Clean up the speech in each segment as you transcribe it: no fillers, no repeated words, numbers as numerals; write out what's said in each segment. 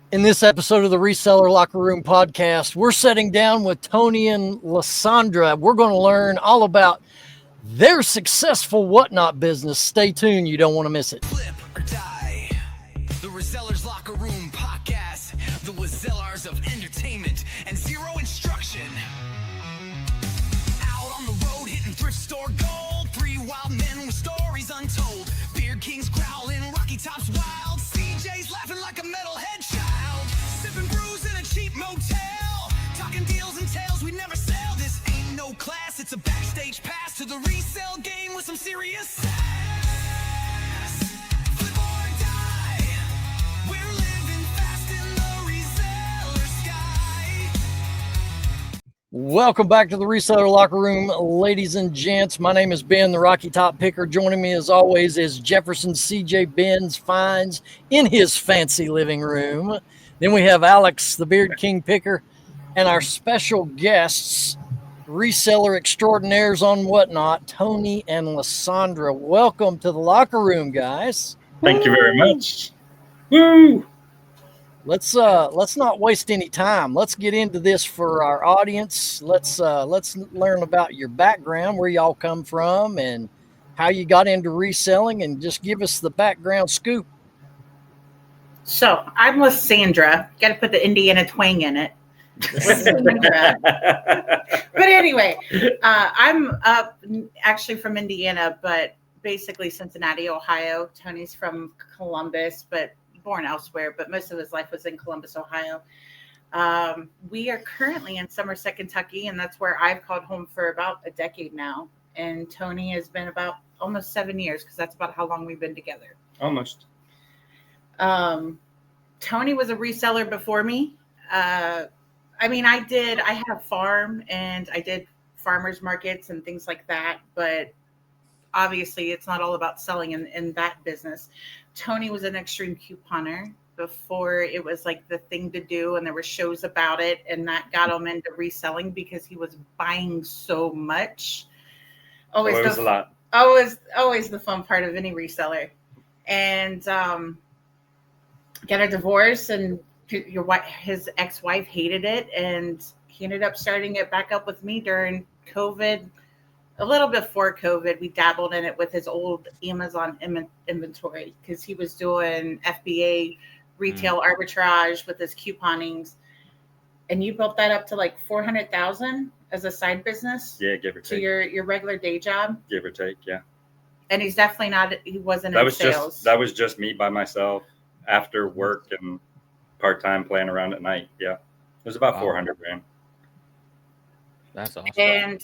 In this episode of the Reseller Locker Room podcast, we're sitting down with Tony and Lysandra. We're going to learn all about their successful whatnot business. Stay tuned. You don't want to miss it. Flip or die. The Resellers Locker Room podcast. The Resellers of entertainment and zero instruction. Out on the road hitting thrift store gold. Three wild men with stories untold. Beard kings growling, Rocky Tops wild. CJ's laughing like a metalhead child. Sipping brews in a cheap motel. Talking deals and tales we never sell. This ain't no class, it's a backstage pass to the resale game with some serious sass. Flip or die. We're living fast in the reseller sky. Welcome back to the Reseller Locker Room, ladies and gents. My name is Ben, the Rocky Top Picker. Joining me, as always, is Jefferson CJ Benz finds in his fancy living room. Then we have Alex, the Beard King Picker, and our special guests, reseller extraordinaires on whatnot, Tony and Lysandra. Welcome to the locker room, guys. Thank you very much. Woo! Let's not waste any time. Let's get into this for our audience. Let's learn about your background, where y'all come from, and how you got into reselling, and just give us the background scoop. So I'm Lysandra. Got to put the Indiana twang in it. Lysandra. But anyway, I'm actually from Indiana, but basically Cincinnati, Ohio. Tony's from Columbus, but born elsewhere. But most of his life was in Columbus, Ohio. We are currently in Somerset, Kentucky, and that's where I've called home for about a decade now. And Tony has been about almost 7 years, because that's about how long we've been together. Almost. Tony was a reseller before me. I had a farm and I did farmers markets and things like that, but obviously it's not all about selling in that business. Tony was an extreme couponer before it was like the thing to do, and there were shows about it, and that got him into reselling because he was buying so much. Always a lot. Always the fun part of any reseller. And got a divorce, and his ex-wife hated it, and he ended up starting it back up with me during COVID. A little before COVID, we dabbled in it with his old Amazon inventory, because he was doing FBA retail arbitrage with his couponings. And you built that up to like 400,000 as a side business. Yeah, give or take. To your regular day job. Give or take, yeah. And he's definitely not. He wasn't That in was sales. that was just me by myself after work and part-time playing around at night. Yeah, it was about 400 grand. That's awesome. And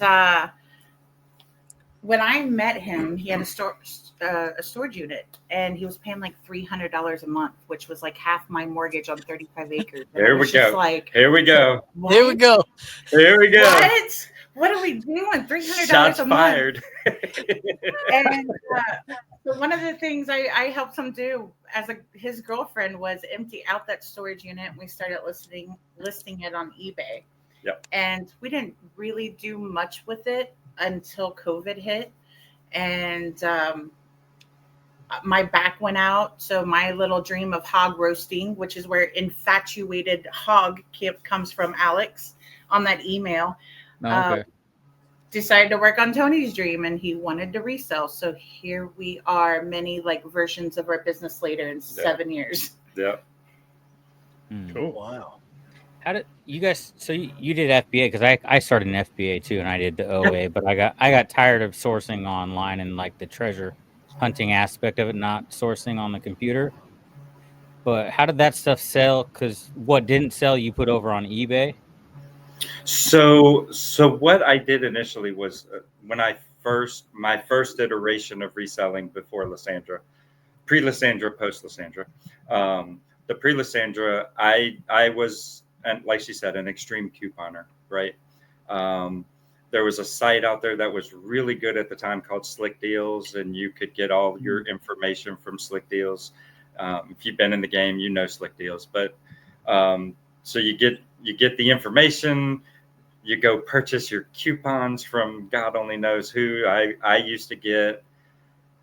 when I met him, he had a storage unit, and he was paying like $300 a month, which was like half my mortgage on 35 acres. And Here we go. Here we go. Here we go. Here we go. What are we doing? $300 Shots a month. fired. And so one of the things I helped him do as his girlfriend was empty out that storage unit. And we started listing it on eBay. Yep. And we didn't really do much with it until COVID hit. And my back went out. So my little dream of hog roasting, which is where infatuated hog comes from, Alex, on that email. Okay. Decided to work on Tony's dream, and he wanted to resell. So here we are, many like versions of our business later in 7 years. Yeah. Cool. Wow. How did you guys? So you did FBA, because I started an FBA too, and I did the OA, but I got tired of sourcing online and like the treasure hunting aspect of it, not sourcing on the computer. But how did that stuff sell? Because what didn't sell, you put over on eBay. So what I did initially was when my first iteration of reselling before Lysandra, pre-Lysandra, post-Lysandra, the pre-Lysandra, I was, and like she said, an extreme couponer, right? There was a site out there that was really good at the time called Slick Deals, and you could get all your information from Slick Deals. If you've been in the game, you know Slick Deals. But so you get the information, you go purchase your coupons from God only knows who. I used to get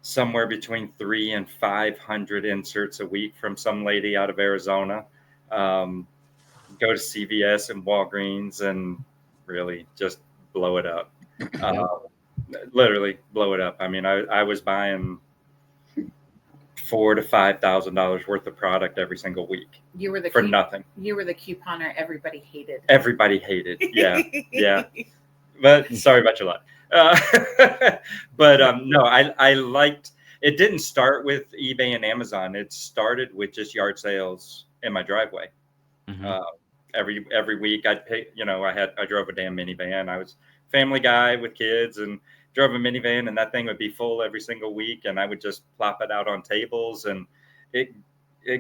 somewhere between 300 and 500 inserts a week from some lady out of Arizona. Go to CVS and Walgreens and really just blow it up. Literally blow it up. I mean, I was buying $4,000 to $5,000 worth of product every single week. You were the for nothing. You were the couponer everybody hated. Everybody hated. Yeah, yeah. But sorry about your luck. But no, I liked. It didn't start with eBay and Amazon. It started with just yard sales in my driveway. Mhm. Every week I'd pick. I drove a damn minivan. I was a family guy with kids and drove a minivan, and that thing would be full every single week, and I would just plop it out on tables, and it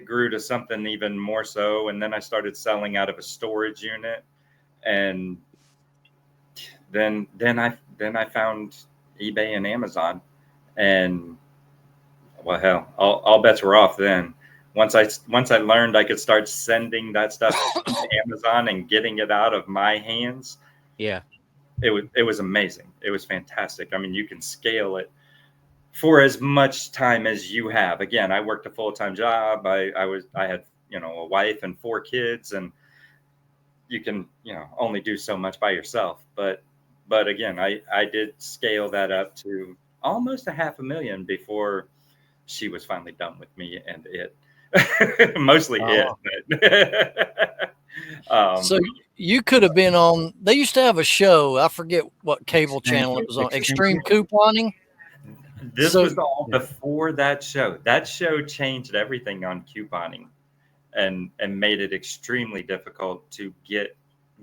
grew to something even more so. And then I started selling out of a storage unit, and then I found eBay and Amazon, and well, hell, all bets were off then. Once I learned I could start sending that stuff to Amazon and getting it out of my hands, Yeah. it was amazing. It was fantastic. I mean, you can scale it for as much time as you have. Again, I worked a full-time job. I had a wife and 4 kids, and you can only do so much by yourself. But again, I did scale that up to almost $500,000 before she was finally done with me and it. Mostly it. But, so you could have been on. They used to have a show. I forget what cable channel it was on. Extreme Couponing. This was all before that show. That show changed everything on couponing, and made it extremely difficult to get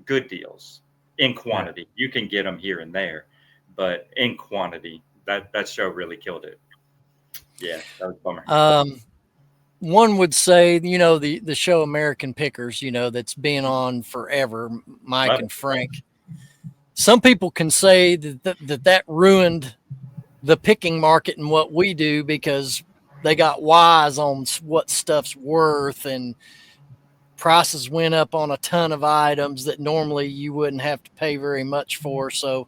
good deals in quantity. Yeah. You can get them here and there, but in quantity, that show really killed it. Yeah, that was a bummer. One would say, the show American Pickers, that's been on forever, Mike and Frank. Some people can say that ruined the picking market and what we do, because they got wise on what stuff's worth, and prices went up on a ton of items that normally you wouldn't have to pay very much for. So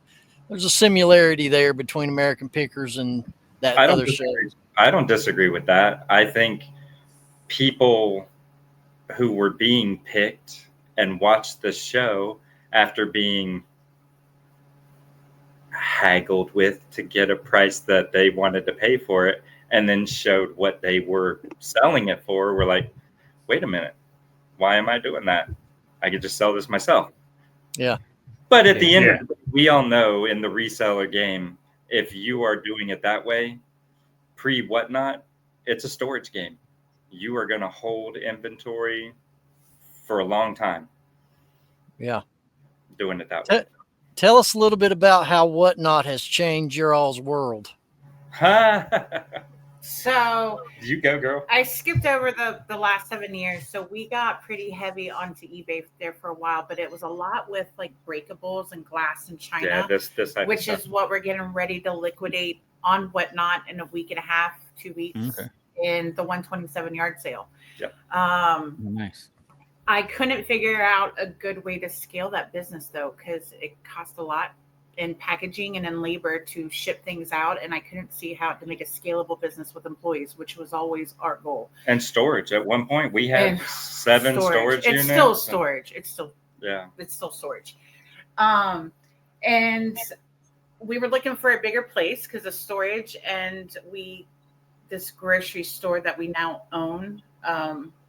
there's a similarity there between American Pickers and that other show. I don't disagree with that. I think people who were being picked and watched the show after being haggled with to get a price that they wanted to pay for it, and then showed what they were selling it for, were like, wait a minute, why am I doing that? I could just sell this myself. Yeah. But at the end of the day, we all know in the reseller game, if you are doing it that way, pre-whatnot, it's a storage game. You are going to hold inventory for a long time. Yeah. Doing it that way. Tell us a little bit about how whatnot has changed your all's world. So you go, girl. I skipped over the last 7 years. So we got pretty heavy onto eBay there for a while, but it was a lot with like breakables and glass and china. Yeah, this which is what we're getting ready to liquidate on whatnot in a week and a half, 2 weeks. Okay. In the 127 yard sale. Yep. Nice. I couldn't figure out a good way to scale that business though, because it cost a lot in packaging and in labor to ship things out, and I couldn't see how to make a scalable business with employees, which was always our goal. And storage. At one point, we had 7 storage units. It's still storage. It's still storage. And we were looking for a bigger place because of storage, and this grocery store that we now own,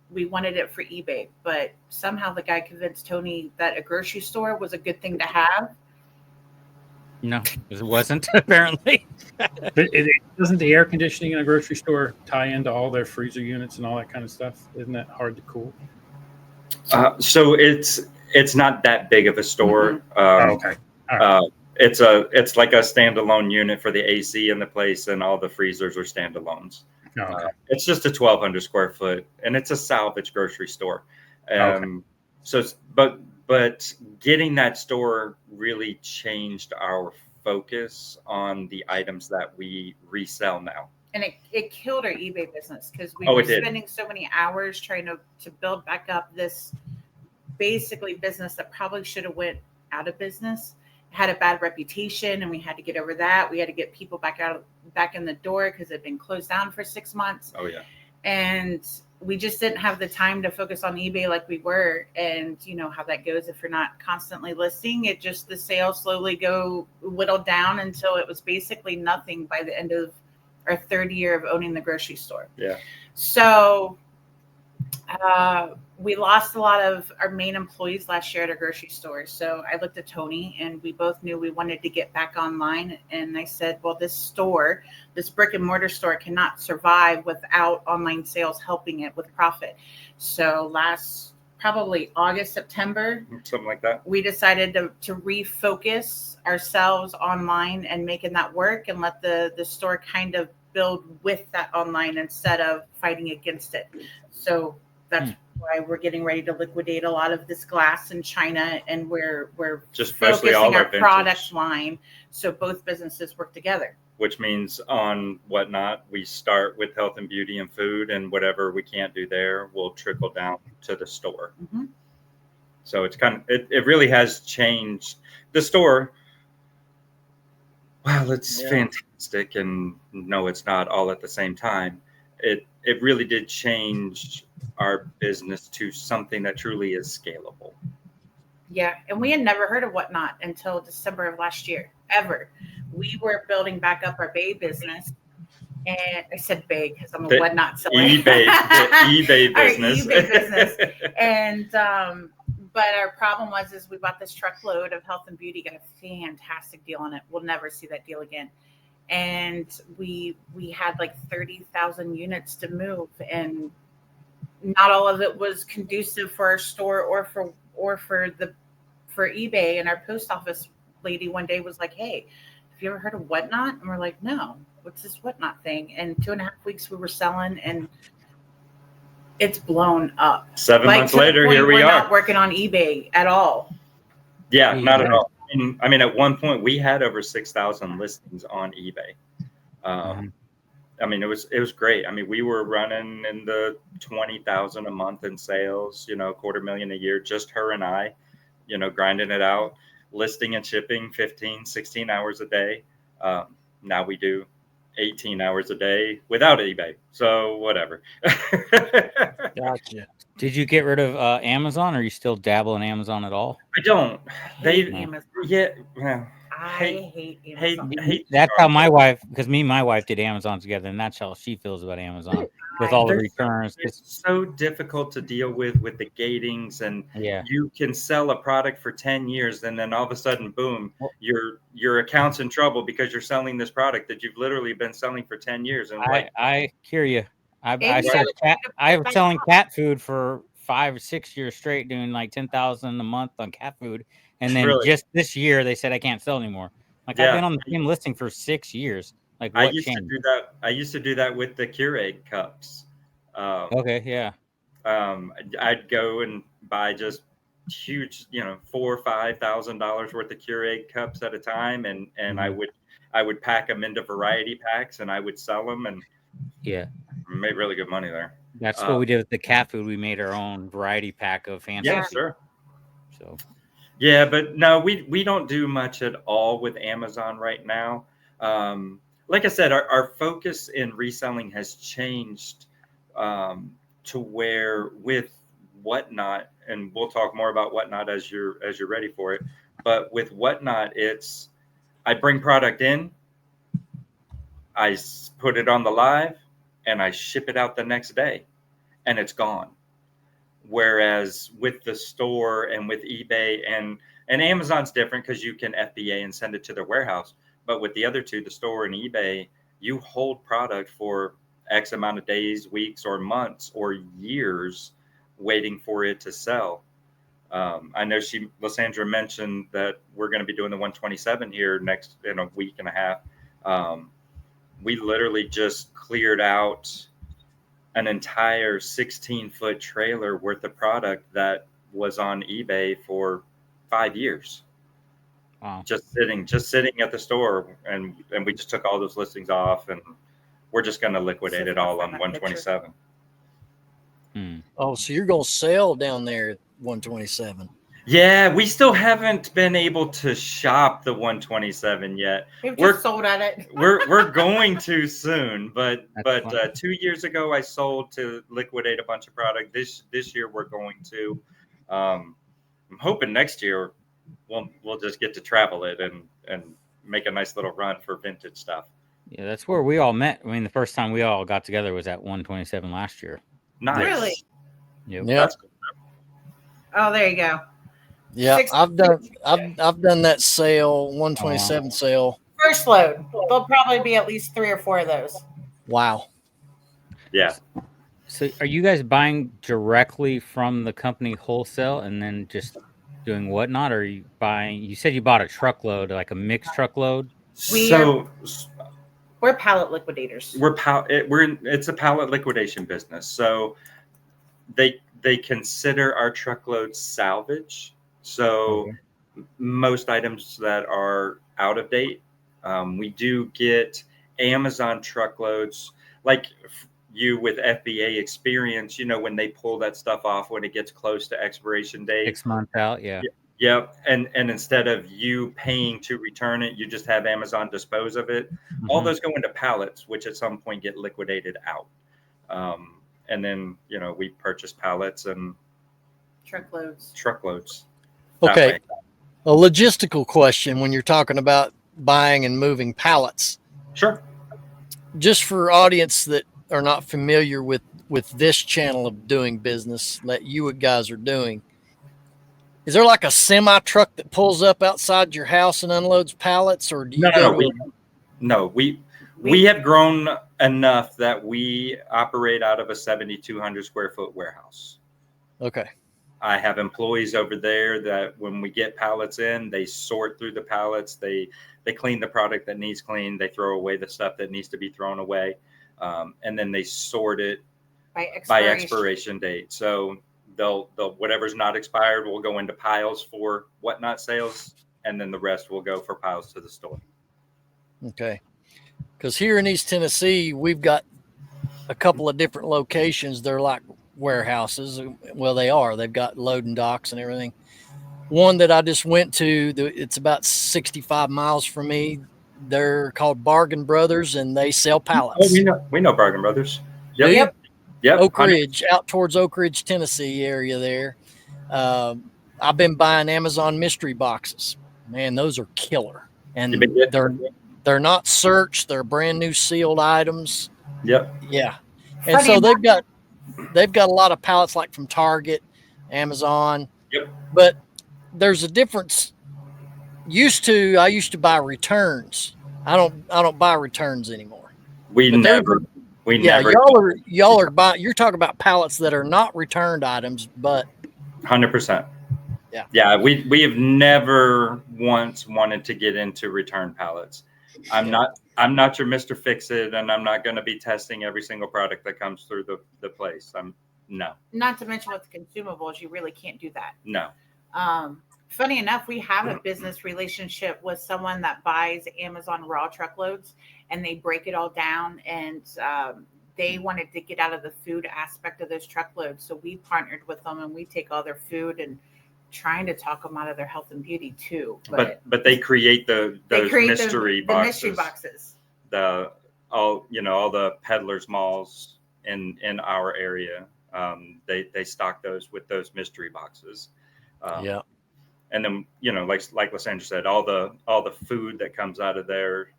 we wanted it for eBay, but somehow the guy convinced Tony that a grocery store was a good thing to have. No, it wasn't, apparently. Doesn't the air conditioning in a grocery store tie into all their freezer units and all that kind of stuff? Isn't that hard to cool? So it's not that big of a store. Mm-hmm. Okay. All right. It's like a standalone unit for the AC in the place, and all the freezers are standalones. Okay. It's just a 1,200 square foot, and it's a salvage grocery store. So, but getting that store really changed our focus on the items that we resell now. And it killed our eBay business because we were spending so many hours trying to build back up this basically business that probably should have went out of business. Had a bad reputation, and we had to get over that. We had to get people back in the door because it had been closed down for 6 months. Oh yeah. And we just didn't have the time to focus on eBay like we were. And you know how that goes. If you're not constantly listing, the sales slowly go whittled down until it was basically nothing by the end of our third year of owning the grocery store. Yeah. So we lost a lot of our main employees last year at our grocery store. So I looked at Tony and we both knew we wanted to get back online. And I said, well, this brick and mortar store cannot survive without online sales helping it with profit. So probably August, September, something like that, we decided to refocus ourselves online and making that work and let the store kind of build with that online instead of fighting against it. So that's why we're getting ready to liquidate a lot of this glass in China, and we're just focusing all our vintage product line so both businesses work together. Which means on Whatnot, we start with health and beauty and food, and whatever we can't do there will trickle down to the store. Mm-hmm. So it's it really has changed the store. Wow, it's fantastic, and no, it's not all at the same time. It really did change our business to something that truly is scalable. Yeah, and we had never heard of Whatnot until December of last year, ever. We were building back up our Bay business, and I said Bay because I'm a Whatnot seller. eBay business. Our eBay business. And but our problem was we bought this truckload of health and beauty, got a fantastic deal on it. We'll never see that deal again. And we had like 30,000 units to move, and not all of it was conducive for our store or for eBay. And our post office lady one day was like, "Hey, have you ever heard of Whatnot?" And we're like, "No, what's this Whatnot thing?" And 2.5 weeks we were selling, and it's blown up. 7 months later, here we are. We're not working on eBay at all. Yeah, not at all. I mean, at one point we had over 6,000 listings on eBay. I mean, it was great. I mean, we were running in the 20,000 a month in sales, $250,000 a year, just her and I, grinding it out, listing and shipping 15, 16 hours a day. Now we do 18 hours a day without eBay. So whatever. Gotcha. Did you get rid of Amazon, or are you still dabble in Amazon at all? I don't. Amazon. Yeah. I hate Amazon. That's how my wife, because me and my wife did Amazon together, and that's how she feels about Amazon with all the returns. It's so difficult to deal with the gatings, and you can sell a product for 10 years, and then all of a sudden, boom, your account's in trouble because you're selling this product that you've literally been selling for 10 years. And I hear you. I was selling cat food for 5 or 6 years straight, doing like 10,000 a month on cat food. And then just this year, they said I can't sell anymore. Like I've been on the same listing for 6 years. Like what changed? I used to do that with the Keurig cups. Okay, I'd go and buy just huge, $4,000 or $5,000 worth of Keurig cups at a time, and I would pack them into variety packs, and I would sell them, and made really good money there. That's what we did with the cat food. We made our own variety pack of fancy. Yeah, sure. So. Yeah, but no, we don't do much at all with Amazon right now. Like I said, our focus in reselling has changed to where with Whatnot, and we'll talk more about Whatnot as you're ready for it. But with Whatnot, it's I bring product in, I put it on the live, and I ship it out the next day, and it's gone. Whereas with the store and with eBay and Amazon's different because you can FBA and send it to their warehouse. But with the other two, the store and eBay, you hold product for X amount of days, weeks, or months, or years waiting for it to sell. I know Lysandra mentioned that we're going to be doing the 127 here next in a week and a half. We literally just cleared out an entire 16-foot trailer worth of product that was on eBay for 5 years. Wow. Just sitting at the store, and we just took all those listings off, and we're just going to liquidate it all on 127. Oh, so you're going to sell down there at 127? Yeah, we still haven't been able to shop the 127 yet. We've We're just sold at it. we're going to soon, but That's fun. 2 years ago I sold to liquidate a bunch of product. This year we're going to. I'm hoping next year we'll just get to travel it and make a nice little run for vintage stuff. Yeah, that's where we all met. I mean, the first time we all got together was at 127 last year. Nice. Really? Yep. Yeah, That's cool. Oh, there you go. yeah. Six- I've done that sale, 127 sale. First load. There'll probably be at least 3 or 4 of those. Wow. Yeah. So, are you guys buying directly from the company wholesale and then just doing whatnot? Or are you buying? You said you bought a truckload, like a mixed truckload. We're pallet liquidators. It's a pallet liquidation business. So they consider our truckloads salvage. So most items that are out of date, we do get Amazon truckloads like you with FBA experience, when they pull that stuff off when it gets close to expiration date. 6 months out, yeah. Yep. And instead of you paying to return it, you just have Amazon dispose of it. All those go into pallets, which at some point get liquidated out. And then, we purchase pallets and truckloads. Okay. A logistical question when you're talking about buying and moving pallets. Sure. Just for audience that are not familiar with this channel of doing business that you guys are doing, is there like a semi truck that pulls up outside your house and unloads pallets, or do you we have grown enough that we operate out of a 7,200 square foot warehouse. Okay. I have employees over there that when we get pallets in, they sort through the pallets. They clean the product that needs cleaned. They throw away the stuff that needs to be thrown away. And then they sort it by expiration date. So they'll whatever's not expired will go into piles for whatnot sales. And then the rest will go for piles to the store. Okay. Because here in East Tennessee, we've got a couple of different locations. They're like warehouses. Well, they are. They've got loading docks and everything. One that I just went to, it's about 65 miles from me. They're called Bargain Brothers, and they sell pallets. Oh, we know Bargain Brothers. Yep. Oak 100%. Ridge, out towards Oak Ridge, Tennessee area there. I've been buying Amazon mystery boxes. Man, those are killer. And they're not searched. They're brand new sealed items. Yep. Yeah. And so they've got a lot of pallets like from Target, Amazon. Yep. But there's a difference. I used to buy returns. I don't buy returns anymore. Y'all are buying. You're talking about pallets that are not returned items, but 100%. Yeah. We have never once wanted to get into return pallets. I'm not your Mr. Fix-It, and I'm not going to be testing every single product that comes through the place. No. Not to mention with consumables, you really can't do that. No. Funny enough, we have a business relationship with someone that buys Amazon raw truckloads, and they break it all down, and they wanted to get out of the food aspect of those truckloads. So we partnered with them, and we take all their food and trying to talk them out of their health and beauty too. But they create those mystery boxes. All the peddlers malls in our area, they stock those with those mystery boxes. And then like Lysandra said, all the food that comes out of their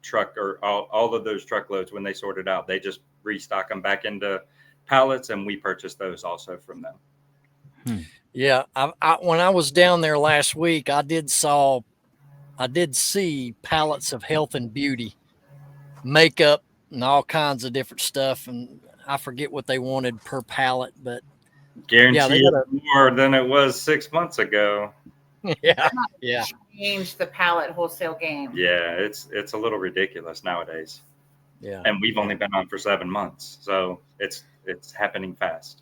truck, or all of those truckloads, when they sort it out, they just restock them back into pallets, and we purchase those also from them. Yeah, when I was down there last week, I did see pallets of health and beauty, makeup, and all kinds of different stuff. And I forget what they wanted per pallet, but guarantee more than it was 6 months ago. Yeah. Changed the pallet wholesale game. Yeah, it's a little ridiculous nowadays. Yeah, and we've only been on for 7 months, so it's happening fast.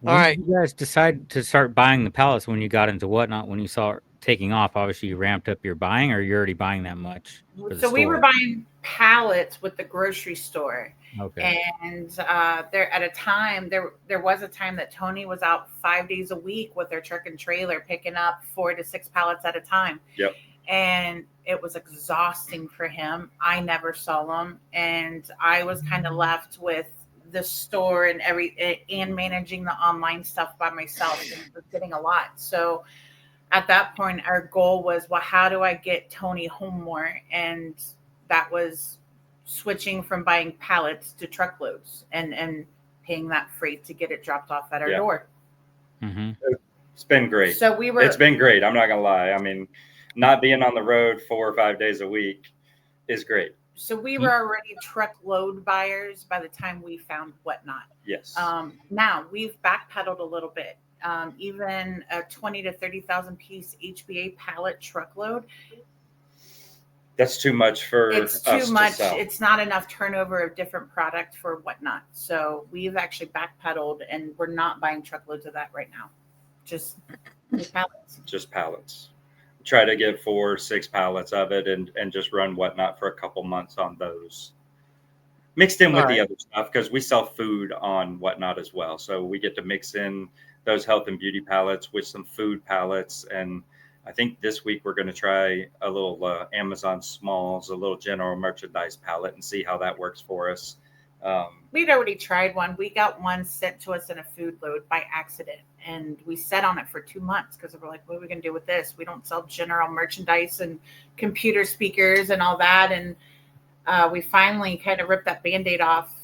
All right, you guys decide to start buying the pallets when you got into whatnot, when you saw taking off, obviously you ramped up your buying, or you're already buying that much for the So we were store? buying pallets with the grocery store. Okay. And there at a time there was a time that Tony was out 5 days a week with their truck and trailer picking up 4 to 6 pallets at a time. Yep. And it was exhausting for him. I never saw him, and I was kind of left with the store and managing the online stuff by myself, and it was getting a lot. So at that point, our goal was, well, how do I get Tony home more? And that was switching from buying pallets to truckloads and paying that freight to get it dropped off at our door. Mm-hmm. It's been great. So It's been great. I'm not gonna lie. I mean, not being on the road 4 or 5 days a week is great. So we were already truckload buyers by the time we found Whatnot. Yes. Now we've backpedaled a little bit. Even a 20 to 30,000 piece HBA pallet truckload. That's too much for It's us too much. to sell. It's not enough turnover of different product for Whatnot. So we've actually backpedaled, and we're not buying truckloads of that right now. Just pallets. Just pallets. Try to get 4 or 6 pallets of it and just run Whatnot for a couple months on those. Mixed in with the other stuff, because we sell food on Whatnot as well. So we get to mix in those health and beauty pallets with some food pallets. And I think this week we're going to try a little Amazon Smalls, a little general merchandise pallet, and see how that works for us. We'd already tried one. We got one sent to us in a food load by accident, and we sat on it for 2 months because we're like, what are we going to do with this? We don't sell general merchandise and computer speakers and all that. And we finally kind of ripped that Band-Aid off.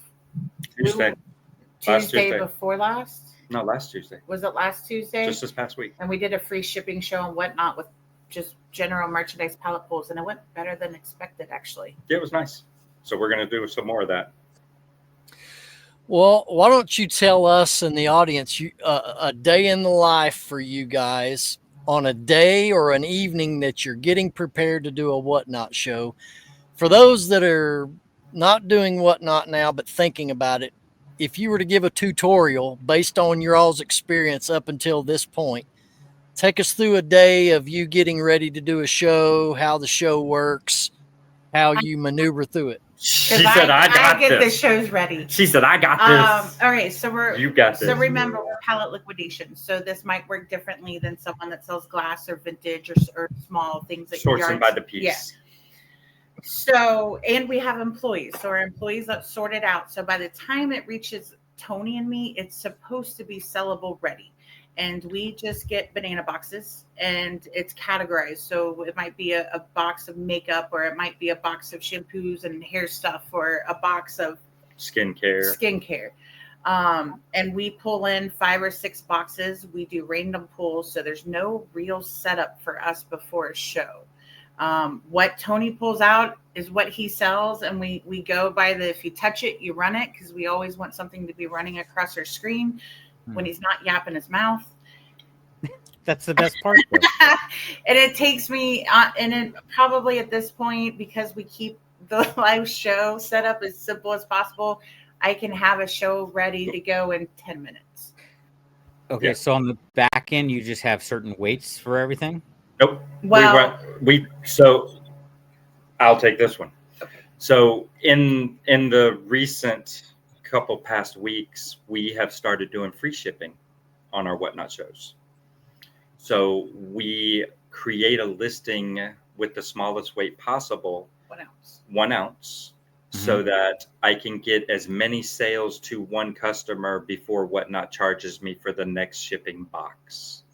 Tuesday before last? No, last Tuesday. Was it last Tuesday? Just this past week. And we did a free shipping show and Whatnot with just general merchandise pallet pulls, and it went better than expected, actually. Yeah, it was nice. So we're going to do some more of that. Well, why don't you tell us and the audience a day in the life for you guys on a day or an evening that you're getting prepared to do a Whatnot show. For those that are not doing Whatnot now but thinking about it, if you were to give a tutorial based on your all's experience up until this point, take us through a day of you getting ready to do a show, how the show works, how you maneuver through it. She said, I get the shows ready. She said, I got this. All right, so you got this. So remember, we're pallet liquidation. So this might work differently than someone that sells glass or vintage or small things that sourcing by the piece. Yeah. So, and we have employees. So our employees that sort it out. So by the time it reaches Tony and me, it's supposed to be sellable ready. And we just get banana boxes and it's categorized. So it might be a box of makeup, or it might be a box of shampoos and hair stuff, or a box of skincare. And we pull in 5 or 6 boxes. We do random pulls. So there's no real setup for us before a show. What Tony pulls out is what he sells. And we go by if you touch it, you run it. Cause we always want something to be running across our screen when he's not yapping his mouth. That's the best part. And it takes me, and it probably at this point, because we keep the live show set up as simple as possible, I can have a show ready to go in 10 minutes. Okay, so on the back end, you just have certain weights for everything? Nope. Well, so I'll take this one. Okay. So in the recent couple past weeks, we have started doing free shipping on our Whatnot shows. So we create a listing with the smallest weight possible, 1 ounce. 1 ounce, so that I can get as many sales to one customer before Whatnot charges me for the next shipping box.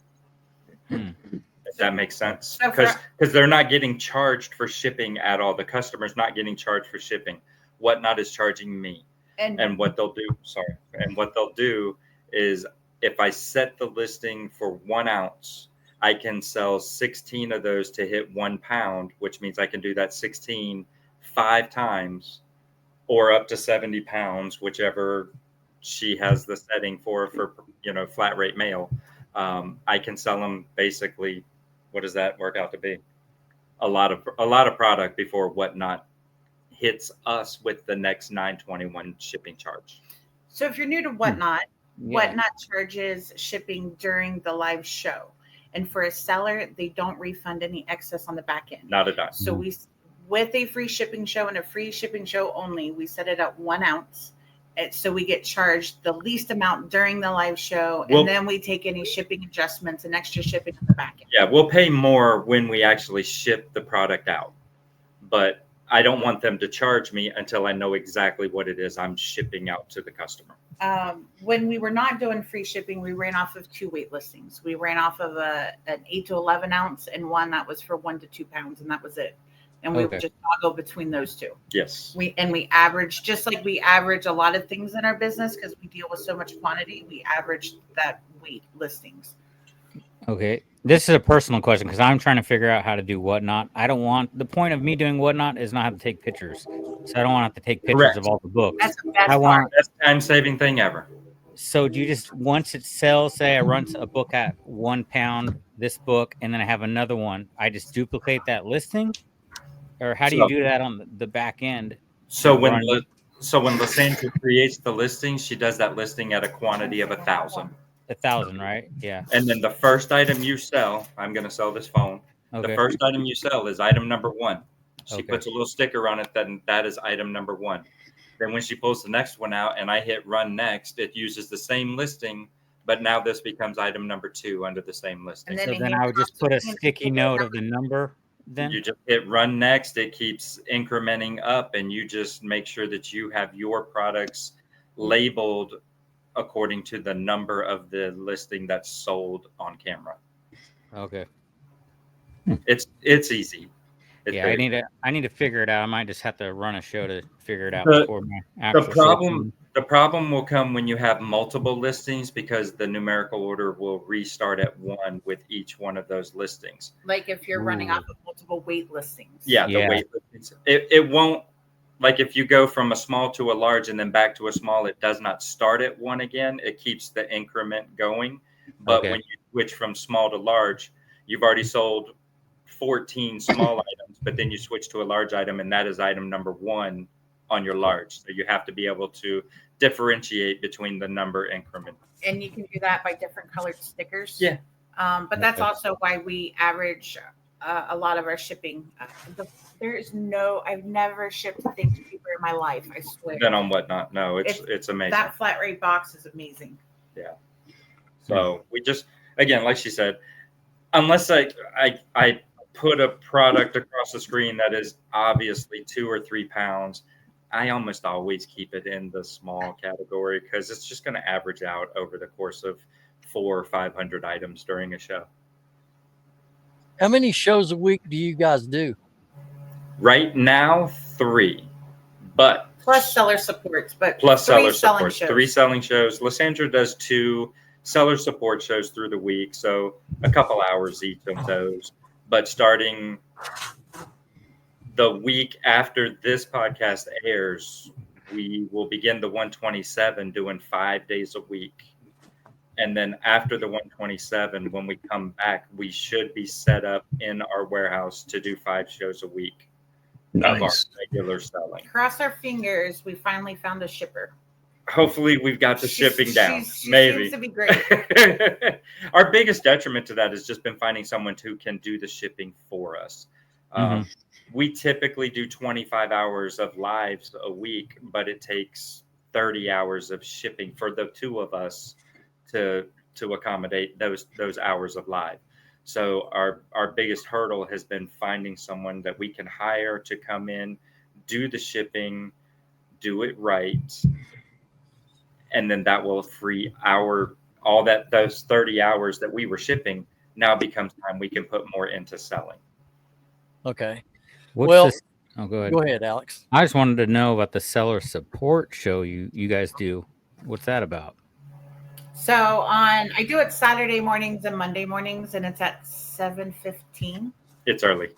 If that makes sense. Because they're not getting charged for shipping at all. The customer's not getting charged for shipping. Whatnot is charging me. And what they'll do is, if I set the listing for 1 ounce, I can sell 16 of those to hit 1 pound, which means I can do that 16 5 times, or up to 70 pounds, whichever she has the setting for flat rate mail. I can sell them basically. What does that work out to be? A lot of product before Whatnot hits us with the next $9.21 shipping charge. So if you're new to Whatnot, Whatnot charges shipping during the live show. And for a seller, they don't refund any excess on the back end. Not a dime. So with a free shipping show and a free shipping show only, we set it at 1 ounce. So we get charged the least amount during the live show, and then we take any shipping adjustments and extra shipping on the back end. Yeah, we'll pay more when we actually ship the product out, but I don't want them to charge me until I know exactly what it is I'm shipping out to the customer. When we were not doing free shipping, we ran off of 2 weight listings. We ran off of an 8 to 11 ounce and one that was for 1 to 2 pounds, and that was it. And we would just toggle between those two. Yes. We average, just like we average a lot of things in our business because we deal with so much quantity, we average that weight listings. Okay. This is a personal question because I'm trying to figure out how to do Whatnot. I don't want, the point of me doing Whatnot is not have to take pictures. So I don't want to have to take pictures of all the books. That's the best part. Best time-saving thing ever. So do you just, once it sells, say I run a book at £1, this book, and then I have another one, I just duplicate that listing? Or how do you do that on the back end? So when Lysandra creates the listing, she does that listing at a quantity of 1,000. 1,000, right? Yeah. And then the first item you sell, I'm going to sell this phone. Okay. The first item you sell is item number 1. She Okay. puts a little sticker on it that is item number 1. Then when she pulls the next one out and I hit run next, it uses the same listing, but now this becomes item number 2 under the same listing. And So then I would just put a sticky note of the number. Then you just hit run next. It keeps incrementing up, and you just make sure that you have your products labeled according to the number of the listing that's sold on camera. okay. It's easy. It's Yeah, I need to figure it out. I might just have to run a show to figure it out The- before my actual The problem will come when you have multiple listings because the numerical order will restart at 1 with each one of those listings. Like if you're running off of multiple weight listings. Yeah, the weight listings. It won't, like if you go from a small to a large and then back to a small, it does not start at 1 again. It keeps the increment going. But when you switch from small to large, you've already sold 14 small items, but then you switch to a large item, and that is item number 1 on your large. So you have to be able to differentiate between the number increment. And you can do that by different colored stickers. Yeah. But that's also why we average a lot of our shipping. I've never shipped things cheaper in my life, I swear. Then on Whatnot, no, it's amazing. That flat rate box is amazing. Yeah. So we just, again, like she said, unless I put a product across the screen that is obviously 2 or 3 pounds, I almost always keep it in the small category because it's just going to average out over the course of 400 or 500 items during a show. How many shows a week do you guys do? Right now, 3, but plus seller supports, but plus seller selling supports, shows. 3 selling shows. Lysandra does 2 seller support shows through the week, so a couple hours each of those. But starting the week after this podcast airs, we will begin the 127 doing 5 days a week. And then after the 127, when we come back, we should be set up in our warehouse to do 5 shows a week of our regular selling. Cross our fingers, we finally found a shipper. Hopefully we've got the shipping down. She Maybe. seems to be great. Our biggest detriment to that has just been finding someone who can do the shipping for us. We typically do 25 hours of lives a week, but it takes 30 hours of shipping for the 2 of us to accommodate those hours of live. So our biggest hurdle has been finding someone that we can hire to come in, do the shipping, do it right, and then that will free those 30 hours that we were shipping now becomes time we can put more into selling. Okay. Go ahead. Go ahead, Alex. I just wanted to know about the seller support show you guys do. What's that about? So I do it Saturday mornings and Monday mornings, and it's at 7:15. It's early.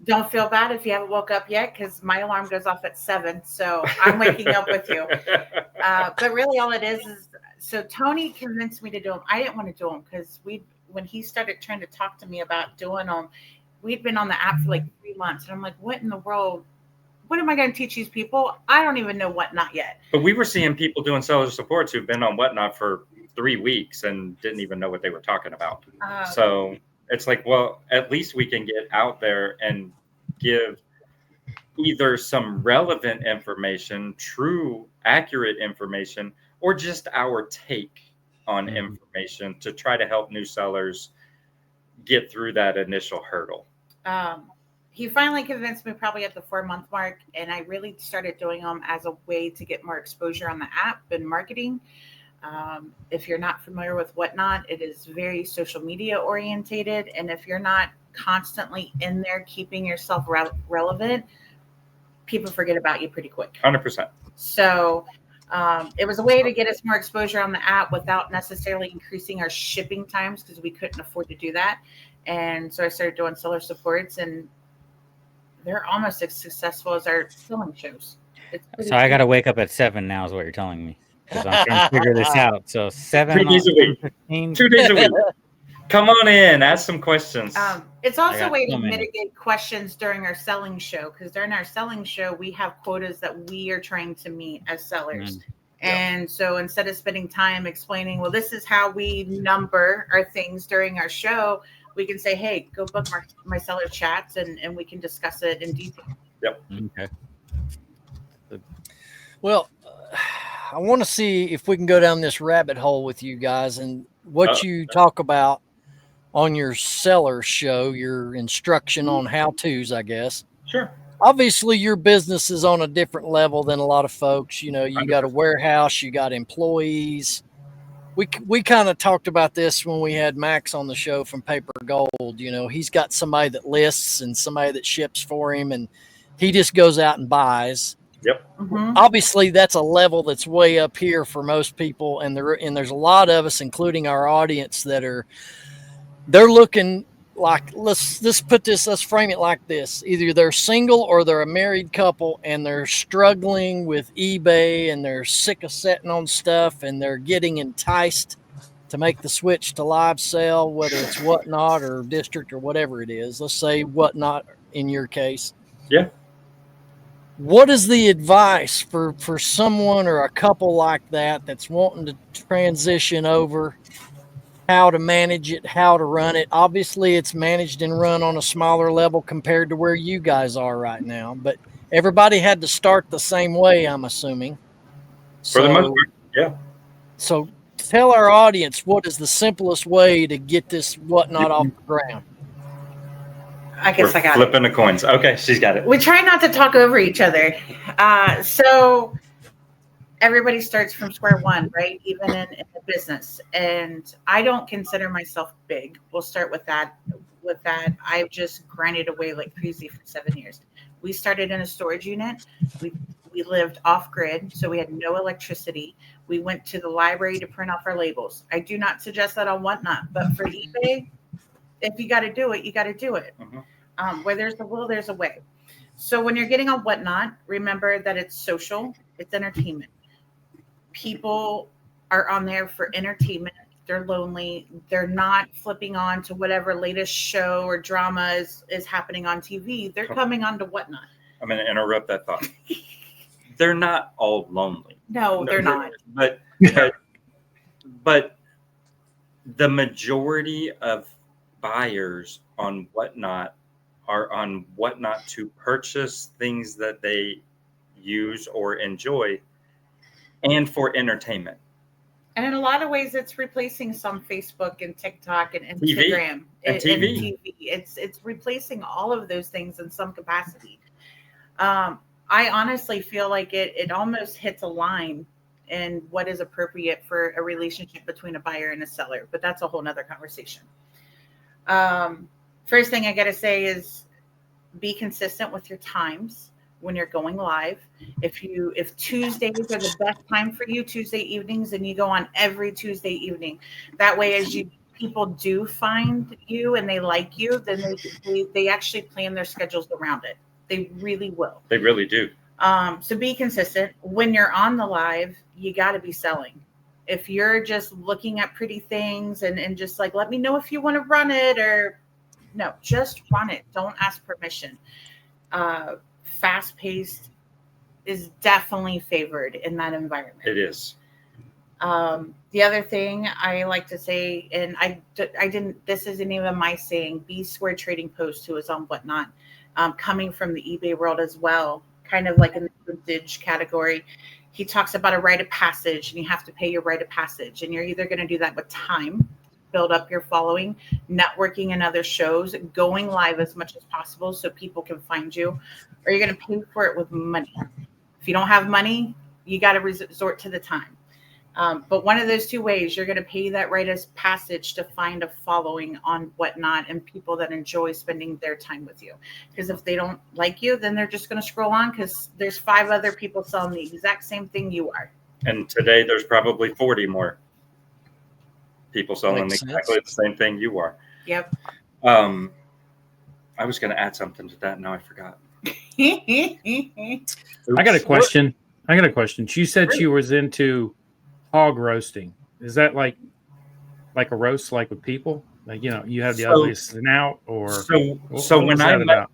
Don't feel bad if you haven't woke up yet, because my alarm goes off at 7, so I'm waking up with you. But really, all it is so Tony convinced me to do them. I didn't want to do them because when he started trying to talk to me about doing them, we'd been on the app for like 3 months, and I'm like, what in the world? What am I going to teach these people? I don't even know Whatnot yet. But we were seeing people doing seller supports who've been on Whatnot for 3 weeks and didn't even know what they were talking about. So It's like, well, at least we can get out there and give either some relevant information, true, accurate information, or just our take on information to try to help new sellers get through that initial hurdle. He finally convinced me probably at the 4-month mark, and I really started doing them as a way to get more exposure on the app and marketing. If you're not familiar with Whatnot, it is very social media orientated, and if you're not constantly in there keeping yourself relevant, people forget about you pretty quick. 100%. So it was a way to get us more exposure on the app without necessarily increasing our shipping times, because we couldn't afford to do that. And so I started doing seller supports, and they're almost as successful as our selling shows. So I got to wake up at 7 now, is what you're telling me, because I'm trying to figure this out. So 7 2 days a week. 15. 2 days a week. Come on in, ask some questions. It's also a way to so many. mitigate questions during our selling show, because during our selling show, we have quotas that we are trying to meet as sellers. And so instead of spending time explaining, well, this is how we number our things during our show, we can say, hey, go book my seller chats, and we can discuss it in detail. Yep. Okay. Well, I want to see if we can go down this rabbit hole with you guys and what you talk about on your seller show, your instruction on how-tos, I guess. Sure. Obviously, your business is on a different level than a lot of folks. You know, you got a warehouse, you got employees. We kind of talked about this when we had Max on the show from Paper Gold. You know, he's got somebody that lists and somebody that ships for him, and he just goes out and buys. Yep. Obviously, that's a level that's way up here for most people, and there's a lot of us, including our audience, they're looking like, let's frame it like this: either they're single or they're a married couple, and they're struggling with eBay, and they're sick of sitting on stuff, and they're getting enticed to make the switch to live sale, whether it's Whatnot or District or whatever it is. Let's say Whatnot in your case. Yeah. What is the advice for someone or a couple like that that's wanting to transition over? How to manage it, how to run it. Obviously, it's managed and run on a smaller level compared to where you guys are right now, but everybody had to start the same way, I'm assuming. For the most part, yeah. So tell our audience, what is the simplest way to get this Whatnot off the ground? I guess I got flipping the coins. Okay, she's got it. We try not to talk over each other. So everybody starts from square one, right? Even in the business. And I don't consider myself big. We'll start with that. I've just grinded away like crazy for 7 years. We started in a storage unit. We lived off grid, so we had no electricity. We went to the library to print off our labels. I do not suggest that on Whatnot, but for eBay, if you got to do it, you got to do it. Where there's a will, there's a way. So when you're getting on Whatnot, remember that it's social, it's entertainment. People are on there for entertainment. They're lonely. They're not flipping on to whatever latest show or drama is happening on TV. They're coming on to Whatnot. I'm going to interrupt that thought. They're not all lonely. No, they're not. But the majority of buyers on Whatnot are on Whatnot to purchase things that they use or enjoy and for entertainment. And in a lot of ways, it's replacing some Facebook and TikTok and Instagram and TV. It's replacing all of those things in some capacity. I honestly feel like it almost hits a line in what is appropriate for a relationship between a buyer and a seller, but that's a whole nother conversation. First thing I got to say is be consistent with your times when you're going live. If Tuesdays are the best time for you, Tuesday evenings, then you go on every Tuesday evening. That way, as people do find you and they like you, then they actually plan their schedules around it. They really will. They really do. So be consistent. When you're on the live, you got to be selling. If you're just looking at pretty things and just like, let me know if you want to run it, or no, just run it. Don't ask permission. Fast-paced is definitely favored in that environment. It is. The other thing I like to say, and I didn't, this isn't even my saying, B Square Trading Post, who is on Whatnot, coming from the eBay world as well, kind of like in the vintage category. He talks about a rite of passage, and you have to pay your rite of passage. And you're either going to do that with time, build up your following, networking in other shows, going live as much as possible so people can find you, or you're going to pay for it with money. If you don't have money, you got to resort to the time. But one of those two ways, you're going to pay that rite of passage to find a following on Whatnot and people that enjoy spending their time with you. Because if they don't like you, then they're just going to scroll on because there's 5 other people selling the exact same thing you are. And today there's probably 40 more people selling Makes exactly sense. the same thing you are. Yep. I was going to add something to that. Now I forgot. I got a question. She said she was into hog roasting. Is that like a roast, like with people? Like, you have the ugliest snout, or so what when was I that met,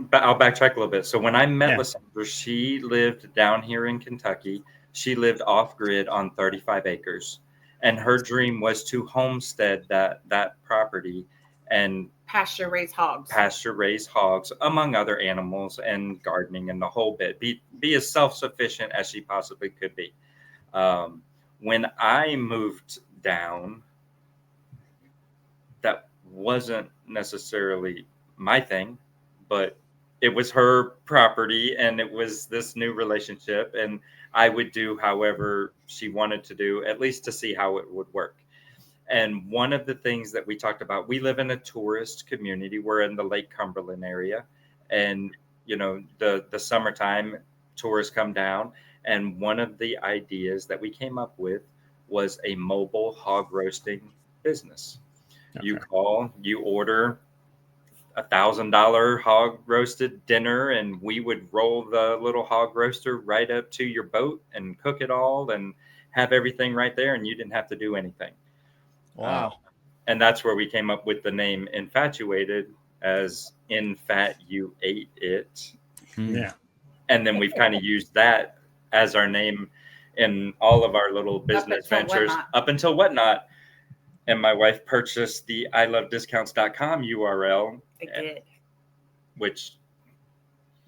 about? I'll backtrack a little bit. So when I met Yeah. Lysandra, she lived down here in Kentucky. She lived off grid on 35 acres, and her dream was to homestead that property and Pasture raised hogs. pasture raise hogs, among other animals, and gardening and the whole bit. Be as self-sufficient as she possibly could be. When I moved down, that wasn't necessarily my thing, but it was her property and it was this new relationship, and I would do however she wanted to do, at least to see how it would work. And one of the things that we talked about, we live in a tourist community. We're in the Lake Cumberland area, and the summertime tourists come down, and one of the ideas that we came up with was a mobile hog roasting business. Okay. You call, you order $1,000 hog roasted dinner, and we would roll the little hog roaster right up to your boat and cook it all and have everything right there, and you didn't have to do anything. Wow. And that's where we came up with the name Infatuated, as in fat you ate it. Yeah. And then we've kind of used that as our name in all of our little business ventures up until Whatnot. And my wife purchased the ilovediscounts.com URL, which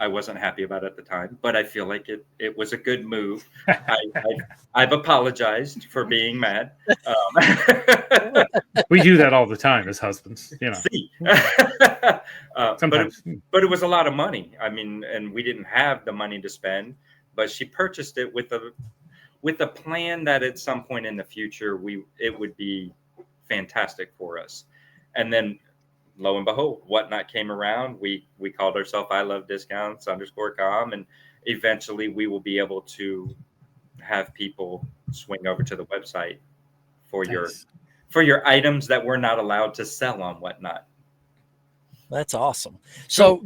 I wasn't happy about at the time, but I feel like it was a good move. I've apologized for being mad. We do that all the time as husbands, See. Sometimes. But it was a lot of money. I mean, and we didn't have the money to spend, but she purchased it with a plan that at some point in the future it would be fantastic for us. And then lo and behold, Whatnot came around. We called ourselves ilovediscounts_com, and eventually we will be able to have people swing over to the website for your items that we're not allowed to sell on Whatnot. That's awesome. So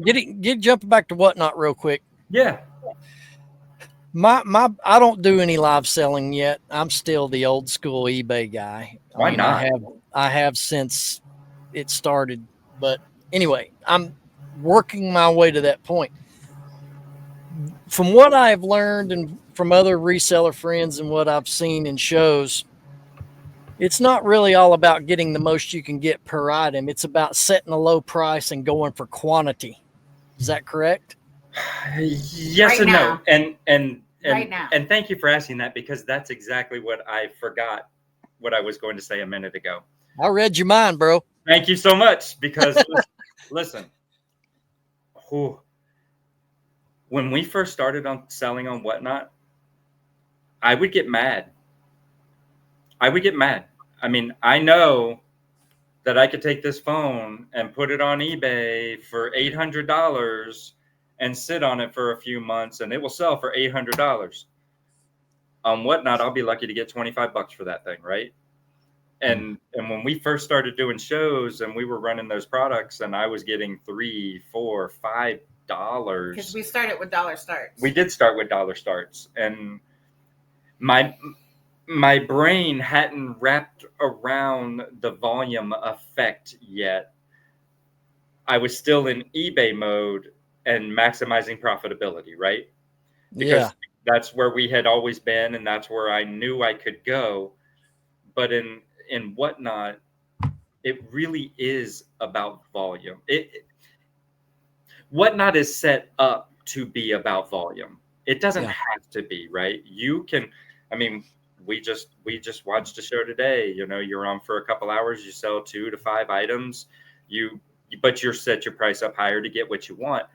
jumping back to Whatnot real quick. Yeah. I don't do any live selling yet. I'm still the old school eBay guy. Why not? I have since it started, but anyway, I'm working my way to that point. From what I've learned and from other reseller friends and what I've seen in shows, it's not really all about getting the most you can get per item. It's about setting a low price and going for quantity. Is that correct? Yes right and now. No. And right now. And thank you for asking that, because that's exactly what I forgot what I was going to say a minute ago. I read your mind, bro. Thank you so much, because listen, when we first started on selling on Whatnot, I would get mad. I mean, I know that I could take this phone and put it on eBay for $800 and sit on it for a few months, and it will sell for $800. On Whatnot, I'll be lucky to get $25 for that thing, right? And when we first started doing shows and we were running those products, and I was getting $3, $4, $5, because we started with dollar starts. We did start with dollar starts, and my brain hadn't wrapped around the volume effect yet. I was still in eBay mode and maximizing profitability, right? that's where we had always been, and that's where I knew I could go. But in Whatnot, it really is about volume. Whatnot is set up to be about volume. It doesn't have to be, right? You can, I mean, we just watched a show today. You know, you're on for a couple hours, you sell 2 to 5 items, but you're set your price up higher to get what you want.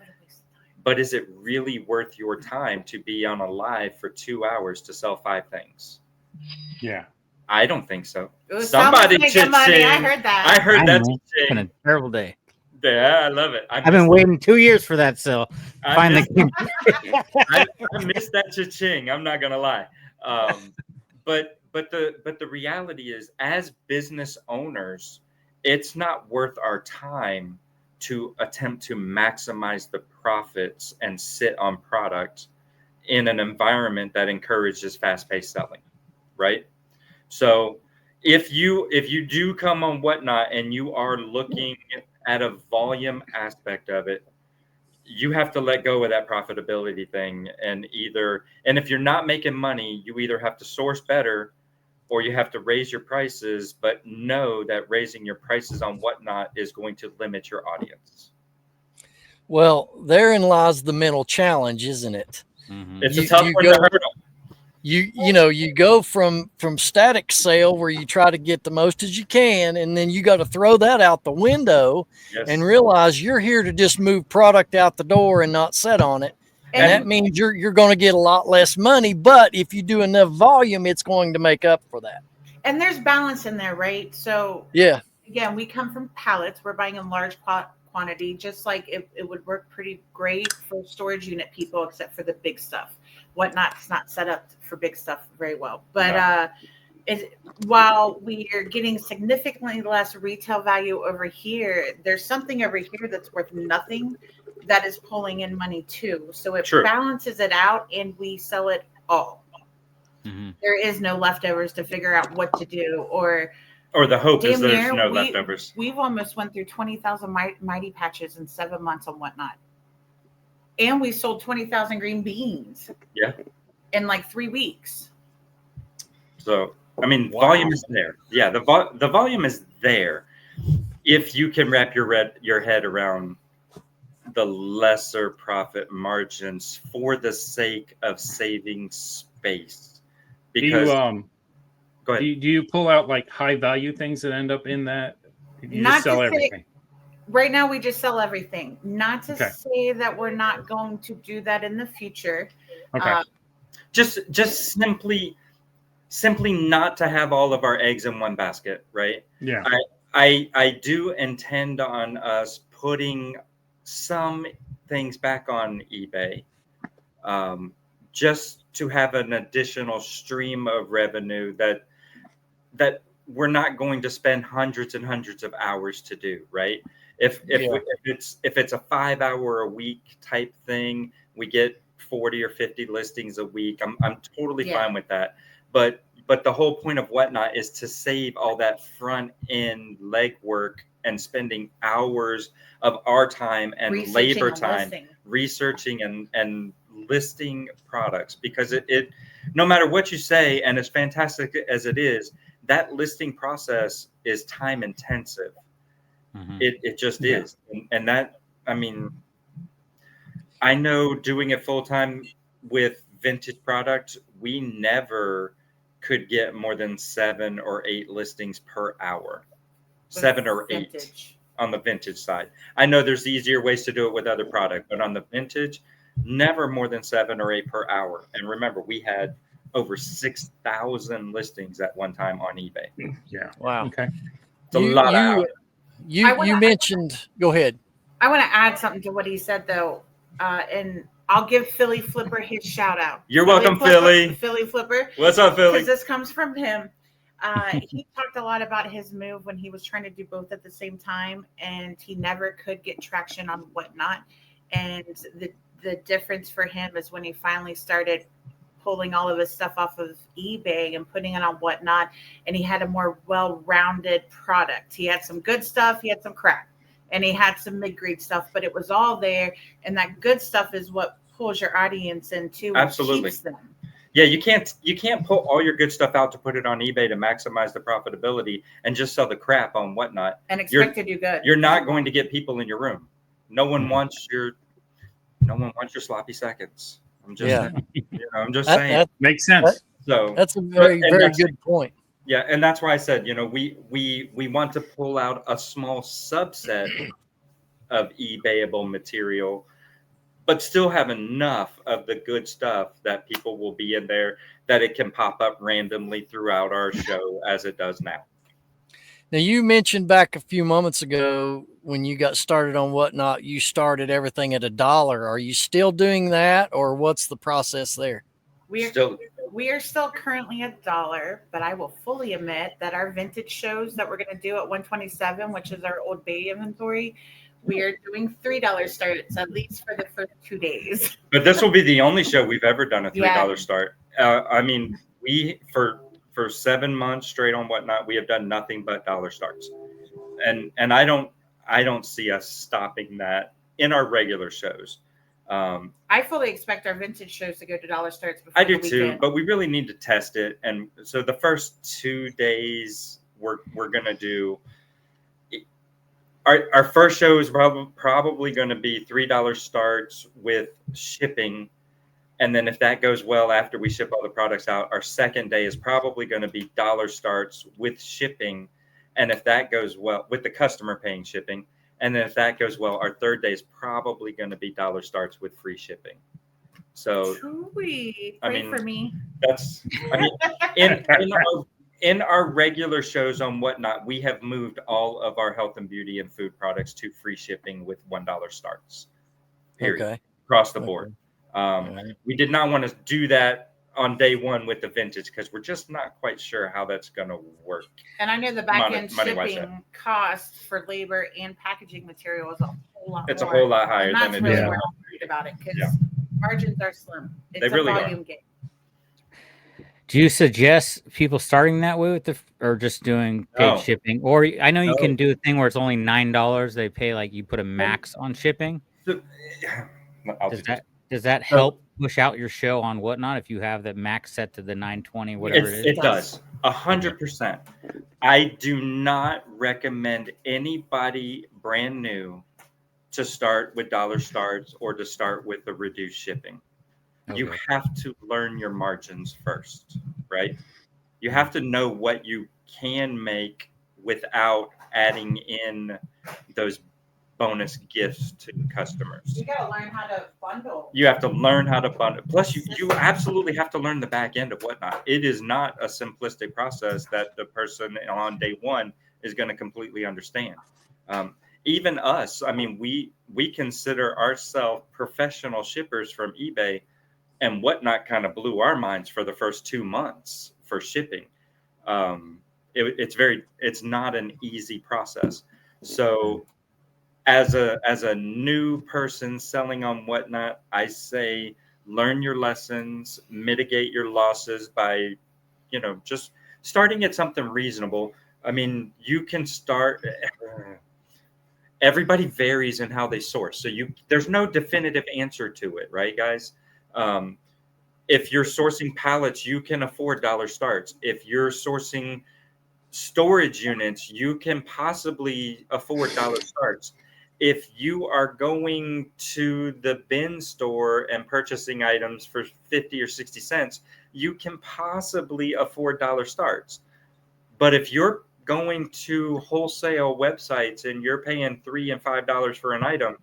But is it really worth your time to be on a live for 2 hours to sell 5 things? Yeah. I don't think so. Somebody cha-ching. I heard that. I heard that. It's been a terrible day. Yeah, I love it. I've been waiting 2 years for that sale. Finally, I missed that cha-ching. I'm not gonna lie. But the reality is, as business owners, it's not worth our time to attempt to maximize the profits and sit on product in an environment that encourages fast-paced selling, right? So if you do come on Whatnot and you are looking at a volume aspect of it, you have to let go of that profitability thing. And if you're not making money, you either have to source better or you have to raise your prices, but know that raising your prices on Whatnot is going to limit your audience. Well, therein lies the mental challenge, isn't it? Mhm. It's a tough one to hurdle. You go from static sale where you try to get the most as you can, and then you got to throw that out the window and realize you're here to just move product out the door and not sit on it. And that means you're going to get a lot less money, but if you do enough volume, it's going to make up for that. And there's balance in there, right? So yeah, again, we come from pallets. We're buying in large quantity, just like it would work pretty great for storage unit people, except for the big stuff. Whatnot's not set up for big stuff very well. But while we are getting significantly less retail value over here, there's something over here that's worth nothing that is pulling in money too. So it balances it out and we sell it all. Mm-hmm. There is no leftovers to figure out what to do, or the hope is there's no leftovers. We've almost went through 20,000 mighty patches in 7 months on Whatnot. And we sold 20,000 green beans. Yeah. In like 3 weeks. So, I mean, volume is there. Yeah, the volume is there. If you can wrap your head around the lesser profit margins for the sake of saving space. Because go ahead. Do you pull out like high value things that end up in that? You just sell everything? Right now, we just sell everything. Not to say that we're not going to do that in the future. Okay. Just simply not to have all of our eggs in one basket, right? Yeah. I do intend on us putting some things back on eBay, just to have an additional stream of revenue that we're not going to spend hundreds and hundreds of hours to do, right? If it's a 5 hour a week type thing, we get 40 or 50 listings a week. I'm totally fine with that. But the whole point of Whatnot is to save all that front end legwork and spending hours of our time and labor time researching and listing products, because it no matter what you say, and as fantastic as it is, that listing process is time intensive. Mm-hmm. It just is. And that, I mean, I know doing it full time with vintage product, we never could get more than 7 or 8 listings per hour. 7 or 8 on the vintage side. I know there's easier ways to do it with other product, but on the vintage, never more than 7 or 8 per hour. And remember, we had over 6,000 listings at one time on eBay. Yeah. Wow. Okay. It's a lot of hours. You mentioned, go ahead. I want to add something to what he said, though. And I'll give Philly Flipper his shout out. You're welcome, Philly. Philly Flipper. What's up, Philly? Because this comes from him. He talked a lot about his move when he was trying to do both at the same time, and he never could get traction on Whatnot. And the difference for him is when he finally started pulling all of his stuff off of eBay and putting it on Whatnot, and he had a more well-rounded product. He had some good stuff, he had some crap, and he had some mid-grade stuff, but it was all there. And that good stuff is what pulls your audience in too. Absolutely. Keeps them. Yeah, you can't pull all your good stuff out to put it on eBay to maximize the profitability and just sell the crap on Whatnot. And expect to do good. You're not going to get people in your room. No one wants your sloppy seconds. I'm just I'm just saying. Makes sense. So That's a very good point. Yeah, and that's why I said, we want to pull out a small subset of eBayable material, but still have enough of the good stuff that people will be in there that it can pop up randomly throughout our show as it does now. Now, you mentioned back a few moments ago when you got started on Whatnot, you started everything at $1. Are you still doing that, or what's the process there? We are still currently $1, but I will fully admit that our vintage shows that we're going to do at 127, which is our Old Bay inventory, we are doing $3 starts at least for the first 2 days. But this will be the only show we've ever done a $3 start. I mean, we for 7 months straight on Whatnot, we have done nothing but dollar starts, and I don't see us stopping that in our regular shows. I fully expect our vintage shows to go to dollar starts before I do the weekend. too, but we really need to test it. And so the first 2 days we're gonna do. Our first show is probably going to be $3 starts with shipping, and then if that goes well after we ship all the products out, our second day is probably going to be dollar starts with shipping, and if that goes well with the customer paying shipping, and then if that goes well, our third day is probably going to be dollar starts with free shipping. So, Truly, I pray mean, for me. That's, I mean, in our regular shows on Whatnot, we have moved all of our health and beauty and food products to free shipping with $1 starts. Period. Across the board. We did not want to do that on day one with the vintage because we're just not quite sure how that's going to work. And I know the back end shipping cost for labor and packaging material is a whole lot It's more. a whole lot higher and than that's it really is. where I'm worried about it because margins are slim. It's They really a volume game. Do you suggest people starting that way or just doing paid shipping? Or I know you can do a thing where it's only $9. They pay you put a max on shipping. Does that help push out your show on Whatnot if you have the max set to the $9.20, whatever it is? It does 100%. I do not recommend anybody brand new to start with dollar starts or to start with the reduced shipping. You have to learn your margins first, right? You have to know what you can make without adding in those bonus gifts to customers. You got to learn how to bundle. You have to learn how to bundle. Plus, you absolutely have to learn the back end of Whatnot. It is not a simplistic process that the person on day one is going to completely understand. Even us, I mean, we consider ourselves professional shippers from eBay. And Whatnot kind of blew our minds for the first 2 months for shipping. It's not an easy process. So as a new person selling on Whatnot, I say learn your lessons, mitigate your losses by, just starting at something reasonable. I mean, you can start. Everybody varies in how they source, so there's no definitive answer to it, right, guys? If you're sourcing pallets, you can afford dollar starts. If you're sourcing storage units, you can possibly afford dollar starts. If you are going to the bin store and purchasing items for 50 or 60 cents, you can possibly afford dollar starts. But if you're going to wholesale websites and you're paying $3 and $5 for an item,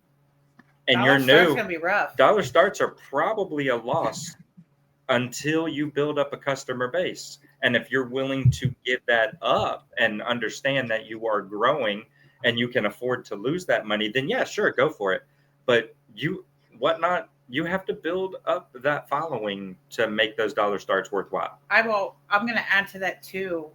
and you're new, it's gonna be rough. Dollar starts are probably a loss until you build up a customer base. And if you're willing to give that up and understand that you are growing and you can afford to lose that money, then yeah, sure, go for it. But you have to build up that following to make those dollar starts worthwhile. I'm going to add to that too.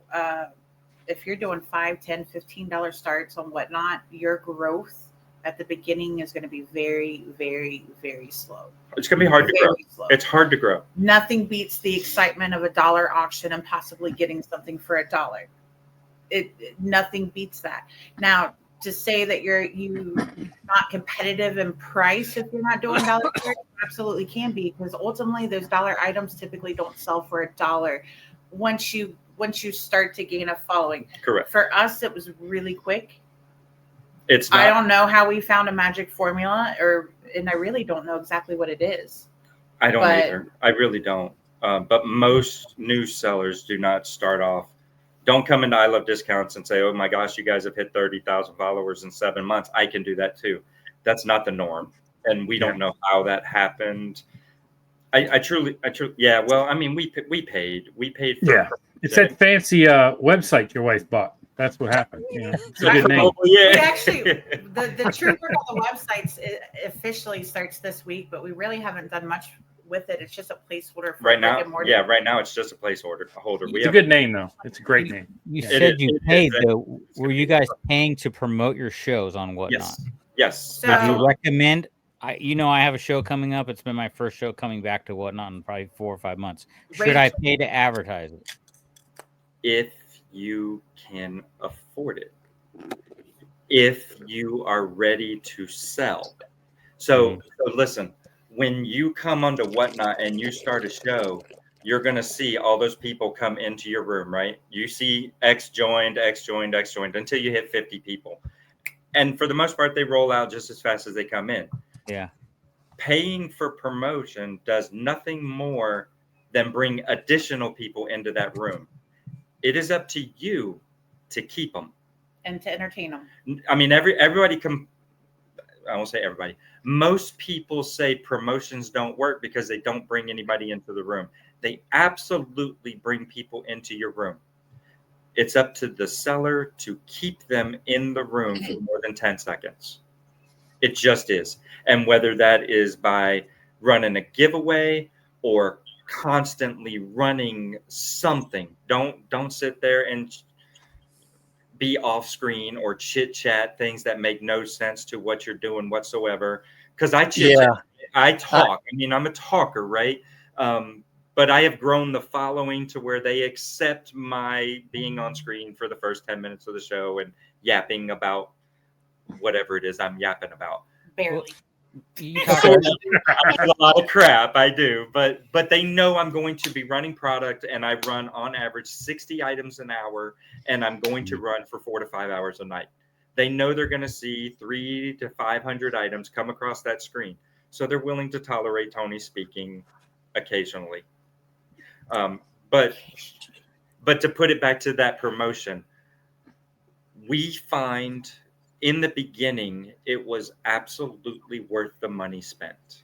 If you're doing $5, $10, $15 starts on Whatnot, your growth at the beginning is going to be very, very, very slow. It's going to be hard to grow. Slow. It's hard to grow. Nothing beats the excitement of a dollar auction and possibly getting something for $1. Nothing beats that. Now, to say that you're not competitive in price if you're not doing dollar stores, absolutely can be, because ultimately those dollar items typically don't sell for $1 once you start to gain a following. Correct. For us, it was really quick. It's not, I don't know how we found a magic formula, and I really don't know exactly what it is. I don't either. I really don't. But most new sellers do not start off. Don't come into I Love Discounts and say, "Oh my gosh, you guys have hit 30,000 followers in 7 months. I can do that too." That's not the norm, and we don't know how that happened. I truly, yeah. Well, I mean, we paid for. Yeah. It's that fancy website your wife bought. That's what happened. Yeah. It's a good name. We actually, the true work on the websites officially starts this week, but we really haven't done much with it. It's just a placeholder for Right now. brick and mortar. Yeah, right now it's just a placeholder. It's a good name though. It's a great name. You Yeah. said you paid though. Were you guys paying to promote your shows on Whatnot? Yes. So- Would you recommend? I have a show coming up. It's been my first show coming back to Whatnot in probably 4 or 5 months. Should I pay to advertise it? If you can afford it, if you are ready to sell. So listen, when you come onto Whatnot and you start a show, you're going to see all those people come into your room, right? You see X joined until you hit 50 people. And for the most part, they roll out just as fast as they come in. Yeah. Paying for promotion does nothing more than bring additional people into that room. It is up to you to keep them and to entertain them. I mean, everybody I won't say everybody. Most people say promotions don't work because they don't bring anybody into the room. They absolutely bring people into your room. It's up to the seller to keep them in the room for more than 10 seconds. It just is. And whether that is by running a giveaway or constantly running something, don't sit there and be off screen or chit chat things that make no sense to what you're doing whatsoever. Because I talk. I mean, I'm a talker, right? But I have grown the following to where they accept my being on screen for the first 10 minutes of the show and yapping about whatever it is I'm yapping about. Barely. You talk I have a lot of crap, I do, but they know I'm going to be running product, and I run on average 60 items an hour, and I'm going to run for 4 to 5 hours a night. They know they're going to see 300 to 500 items come across that screen, so they're willing to tolerate Tony speaking occasionally. But to put it back to that promotion, we find in the beginning, it was absolutely worth the money spent.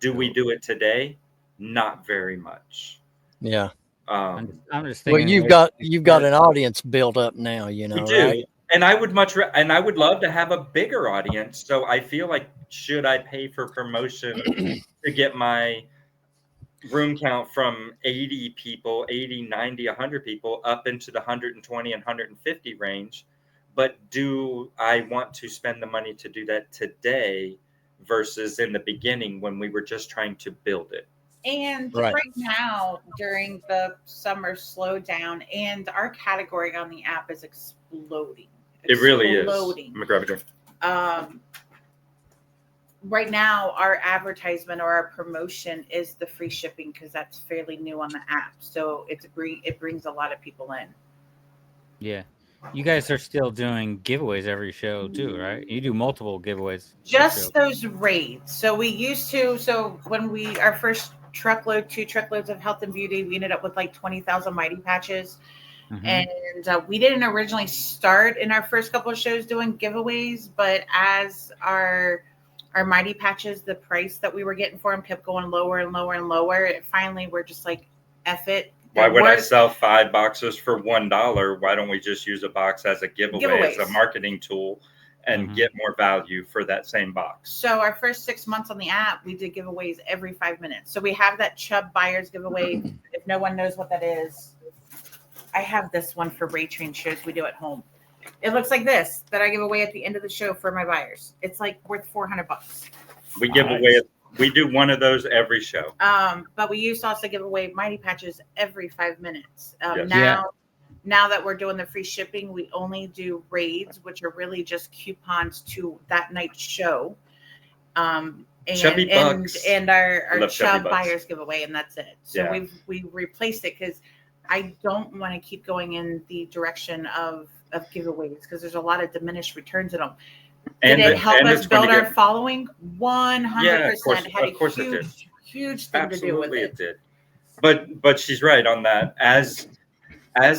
Do we do it today? Not very much. Yeah. I'm just thinking. Well, you've got an audience built up now, We do. right? And I would would love to have a bigger audience. So I feel like, should I pay for promotion to get my room count from 80 people, 80, 90, 100 people up into the 120 and 150 range? But do I want to spend the money to do that today versus in the beginning when we were just trying to build it? And right now, during the summer slowdown, and our category on the app is exploding. It really is. I'm gonna grab a drink. Right now, our advertisement or our promotion is the free shipping because that's fairly new on the app. So it brings a lot of people in. Yeah. You guys are still doing giveaways every show too, right? You do multiple giveaways. Just those raids. So we used to. So when our first two truckloads of health and beauty, we ended up with like 20,000 Mighty Patches. Mm-hmm. And we didn't originally start in our first couple of shows doing giveaways, but as our Mighty Patches, the price that we were getting for them kept going lower and lower and lower. Finally, we're just like, F it. Why would I sell 5 boxes for $1? Why don't we just use a box as a giveaway, as a marketing tool, and get more value for that same box? So our first 6 months on the app, we did giveaways every 5 minutes. So we have that Chubb Buyers giveaway. If no one knows what that is, I have this one for Ray Train shows we do at home. It looks like this that I give away at the end of the show for my buyers. It's like worth $400. We give away. We do one of those every show. But we used to also give away Mighty Patches every 5 minutes. now that we're doing the free shipping, we only do raids, which are really just coupons to that night's show. Chubby Bucks. And our Love Chubby Chub Bucks. buyers giveaway, and that's it. So Yeah. we've replaced it because I don't want to keep going in the direction of giveaways because there's a lot of diminished returns in them. Did it help us build our following? 100%. Yeah, of course, had of course a it did. huge thing to do with Absolutely, it. it did. But she's right on that. As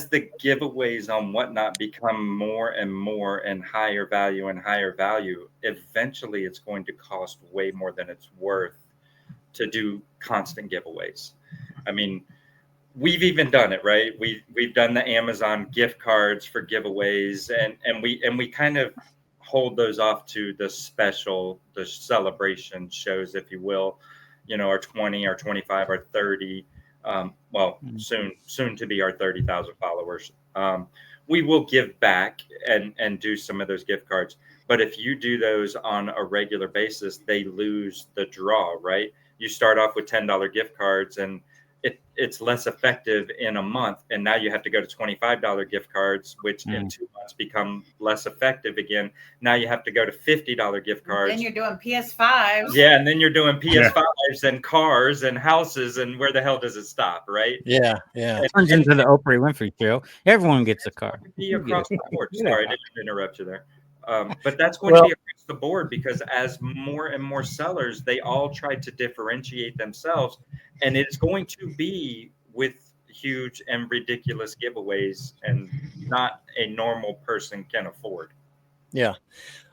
the giveaways on Whatnot become more and higher value, eventually it's going to cost way more than it's worth to do constant giveaways. I mean, we've even done it, right? We've done the Amazon gift cards for giveaways, and we kind of hold those off to the celebration shows, if you will. Our 20, our 25, our 30. Soon to be our 30,000 followers. We will give back and do some of those gift cards. But if you do those on a regular basis, they lose the draw, right? You start off with $10 gift cards and it's less effective in a month. And now you have to go to $25 gift cards, which in 2 months become less effective again. Now you have to go to $50 gift cards. Then you're doing PS5s. Yeah, and then you're doing PS5s and cars and houses, and where the hell does it stop, right? Yeah. It turns into the Oprah Winfrey show. Everyone gets a car. Be across the board. Sorry, I didn't interrupt you there. But that's going to be across the board because as more and more sellers, they all try to differentiate themselves, and it's going to be with huge and ridiculous giveaways, and not a normal person can afford. Yeah.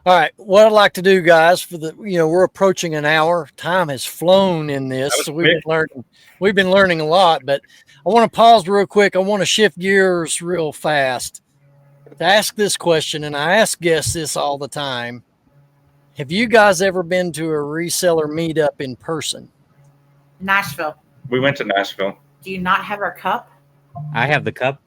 All right. What I'd like to do, guys, we're approaching an hour. Time has flown in this, so we've been learning a lot. But I want to pause real quick. I want to shift gears real fast to ask this question, and I ask guests this all the time. Have you guys ever been to a reseller meetup in person? Nashville. We went to Nashville. Do you not have our cup? I have the cup.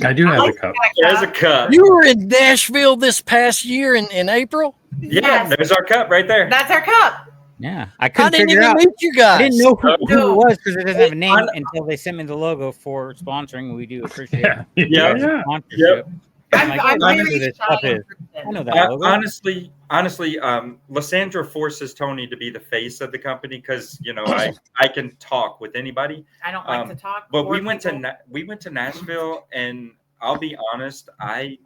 I do have a cup. There's a cup. You were in Nashville this past year in April? Yeah, Yes. there's our cup right there. That's our cup. Yeah, I I couldn't didn't figure even out. meet you guys. I didn't know who it was because it doesn't have a name On- until they sent me the logo for sponsoring. We do appreciate Yeah. sponsorship. I'm like, I'm oh, I know very who this shy stuff in is. I person. know that logo. Honestly, Lysandra forces Tony to be the face of the company because I can talk with anybody. I don't like to talk. But or we went people. to Nashville, and I'll be honest, I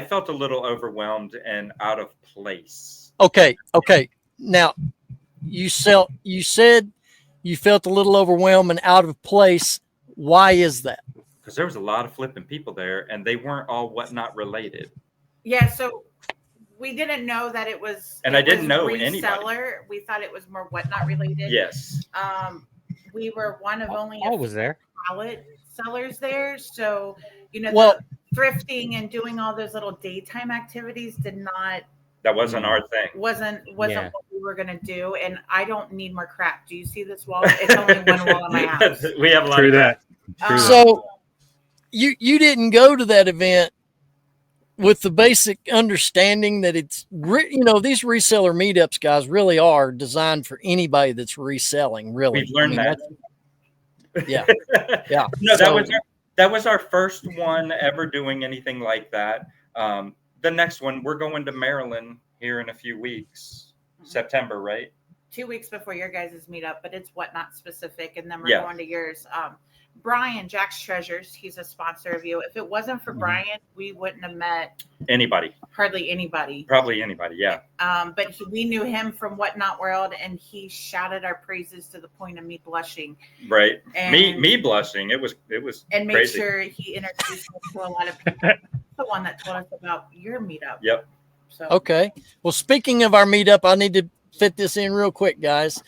felt a little overwhelmed and out of place. Okay. Now, you said you felt a little overwhelmed and out of place. Why is that? Because there was a lot of flipping people there, and they weren't all Whatnot related. Yeah, so we didn't know that it was. And it I didn't was know reseller. anybody. We thought it was more Whatnot related. Yes. We were one of only I was there. pallet sellers there, so Well- the thrifting and doing all those little daytime activities That wasn't our thing. wasn't Yeah. what we were gonna do. And I don't need more crap. Do you see this wall? It's only one wall in my house. We have a lot True of that. So you didn't go to that event with the basic understanding that it's these reseller meetups, guys, really are designed for anybody that's reselling. Really, We've learned that. Yeah. Yeah. No, So- that was our first one ever doing anything like that. The next one, we're going to Maryland here in a few weeks, September, right? 2 weeks before your guys' meetup, but it's Whatnot specific, and then we're Yeah. going to yours. Brian, Jack's Treasures, he's a sponsor of you. If it wasn't for Brian, we wouldn't have met Anybody, hardly anybody. probably anybody. Yeah. But we knew him from Whatnot World, and he shouted our praises to the point of me blushing. Right. And, Me blushing. It was and made crazy. sure he introduced us to a lot of people. The one that told us about your meetup. Yep. So Okay. Well, speaking of our meetup, I need to fit this in real quick, guys.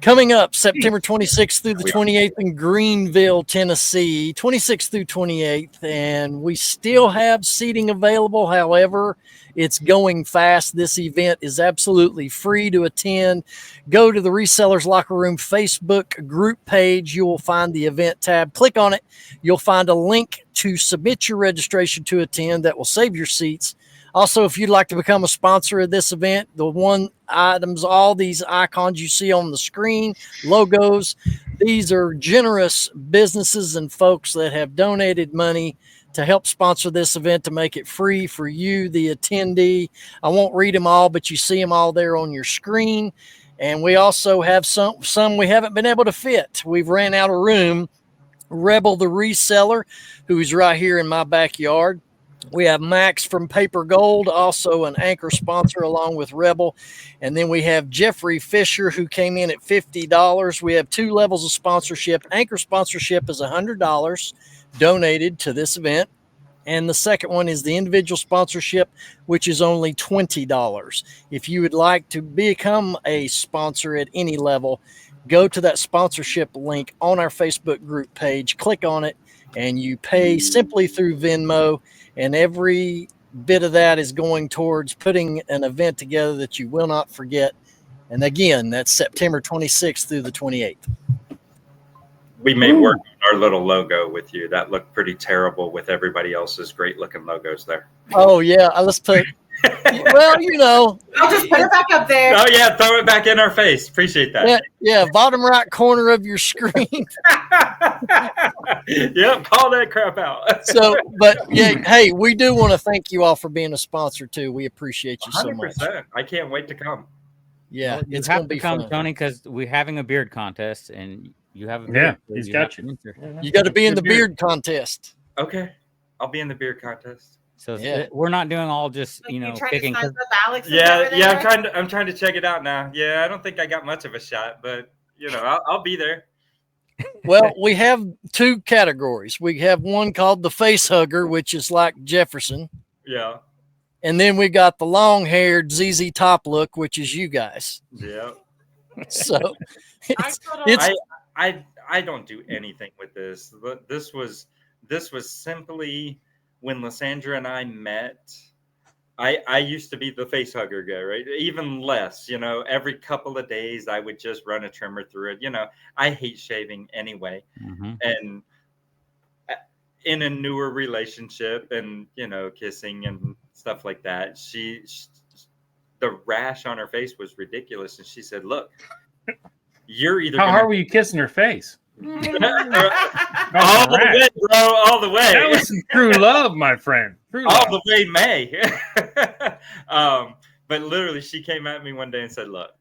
Coming up September 26th through the 28th in Greenville, Tennessee, 26th through 28th. And we still have seating available. However, it's going fast. This event is absolutely free to attend. Go to the Resellers Locker Room Facebook group page. You will find the event tab. Click on it. You'll find a link to submit your registration to attend that will save your seats. Also, if you'd like to become a sponsor of this event, all these icons you see on the screen, logos, These are generous businesses and folks that have donated money to help sponsor this event to make it free for you, the attendee. I won't read them all, but you see them all there on your screen. And we also have some we haven't been able to fit. We've ran out of room. Rebel the Reseller, who's right here in my backyard. We have Max from Paper Gold, also an anchor sponsor along with Rebel. And then we have Jeffrey Fisher, who came in at $50. We have 2 levels of sponsorship. Anchor sponsorship is $100 donated to this event. And the second one is the individual sponsorship, which is only $20. If you would like to become a sponsor at any level, go to that sponsorship link on our Facebook group page, click on it, and you pay simply through Venmo. And every bit of that is going towards putting an event together that you will not forget. And again, that's September 26th through the 28th. We may work on our little logo with you. That looked pretty terrible with everybody else's great looking logos there. Oh, yeah. Let's put, well, you know. I'll just put it back up there. Oh, yeah. Throw it back in our face. Appreciate that. Yeah. Bottom right corner of your screen. Yep. Call that crap out. So, but yeah, hey, we do want to thank you all for being a sponsor too. We appreciate you so 100%. much. I can't wait to come. Yeah. Well, It's going to be come, fun. Tony, because we're having a beard contest and you have a beard. Yeah, so he's you got have you. to enter. You got to be in the beard contest. Okay. I'll be in the beer contest. So Yeah. we're not doing all just, Like, you know, trying picking. to size up Alex Yeah. over Yeah. there? I'm trying to check it out now. Yeah. I don't think I got much of a shot, but you know, I'll be there. Well, we have 2 categories. We have one called the face hugger, which is like Jefferson. Yeah. And then we got the long haired ZZ Top look, which is you guys. Yeah. So I it's, thought it's I don't do anything with this. This was simply when Lysandra and I met. I used to be the face hugger guy, right? Even less, you know, every couple of days I would just run a trimmer through it. You know, I hate shaving anyway. Mhm. And in a newer relationship and, you know, kissing and stuff like that, the rash on her face was ridiculous. And she said, look, you're either How hard were you kissing her face? all the way, bro, all the way. That was some true love, my friend. True All love. the way, May. But literally, she came at me one day and said, "Look,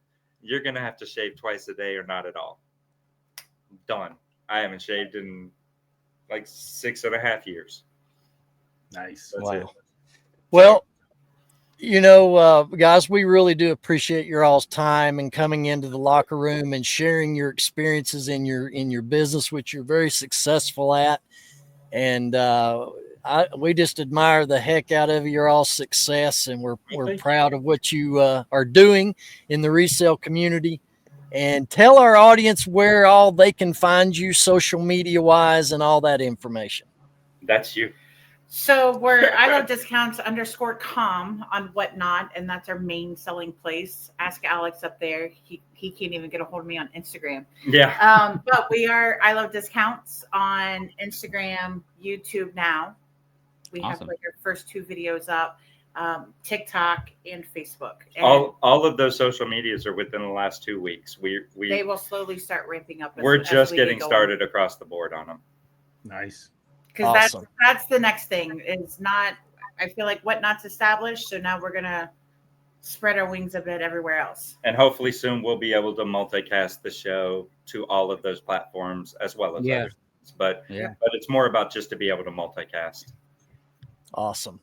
you're gonna have to shave twice a day or not at all." Done. I haven't shaved in like 6.5 years. Nice. That's Wow. it. well, you know, guys, we really do appreciate your all's time and coming into the locker room and sharing your experiences in your business, which you're very successful at. And we just admire the heck out of your all success, and we're proud of what you are doing in the resale community. And tell our audience where all they can find you social media wise and all that information. That's you. So we're I love discounts _com on Whatnot, and that's our main selling place. Ask Alex up there. He can't even get a hold of me on Instagram. Yeah. But we are I love discounts on Instagram, YouTube now. We have Awesome. like our first 2 videos up, TikTok and Facebook. And All of those social medias are within the last 2 weeks. they will slowly start ramping up. We're just we getting get going. started across the board on them. Nice. Because Awesome. that's the next thing. Is not I feel like Whatnot's established, so now we're gonna spread our wings a bit everywhere else. And hopefully soon we'll be able to multicast the show to all of those platforms as well as others. But it's more about just to be able to multicast. Awesome.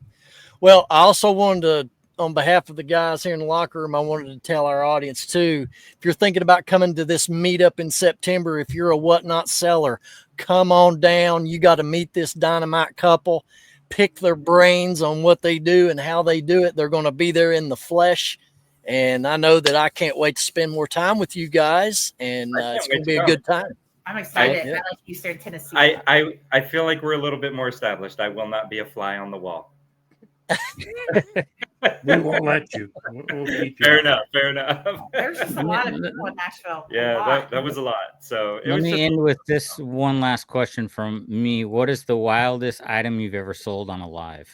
Well, I also wanted to, on behalf of the guys here in the locker room, I wanted to tell our audience too, if you're thinking about coming to this meetup in September, if you're a Whatnot seller, come on down. You got to meet this dynamite couple, pick their brains on what they do and how they do it. They're going to be there in the flesh. And I know that I can't wait to spend more time with you guys, and it's going to be a good time. I'm excited. Yeah. I like Eastern Tennessee. I feel like we're a little bit more established. I will not be a fly on the wall. We won't let you. We'll keep you. Fair enough. There's just a lot of people in Nashville. Yeah, that was a lot. So Let me end with this one last question from me. What is the wildest item you've ever sold on a live?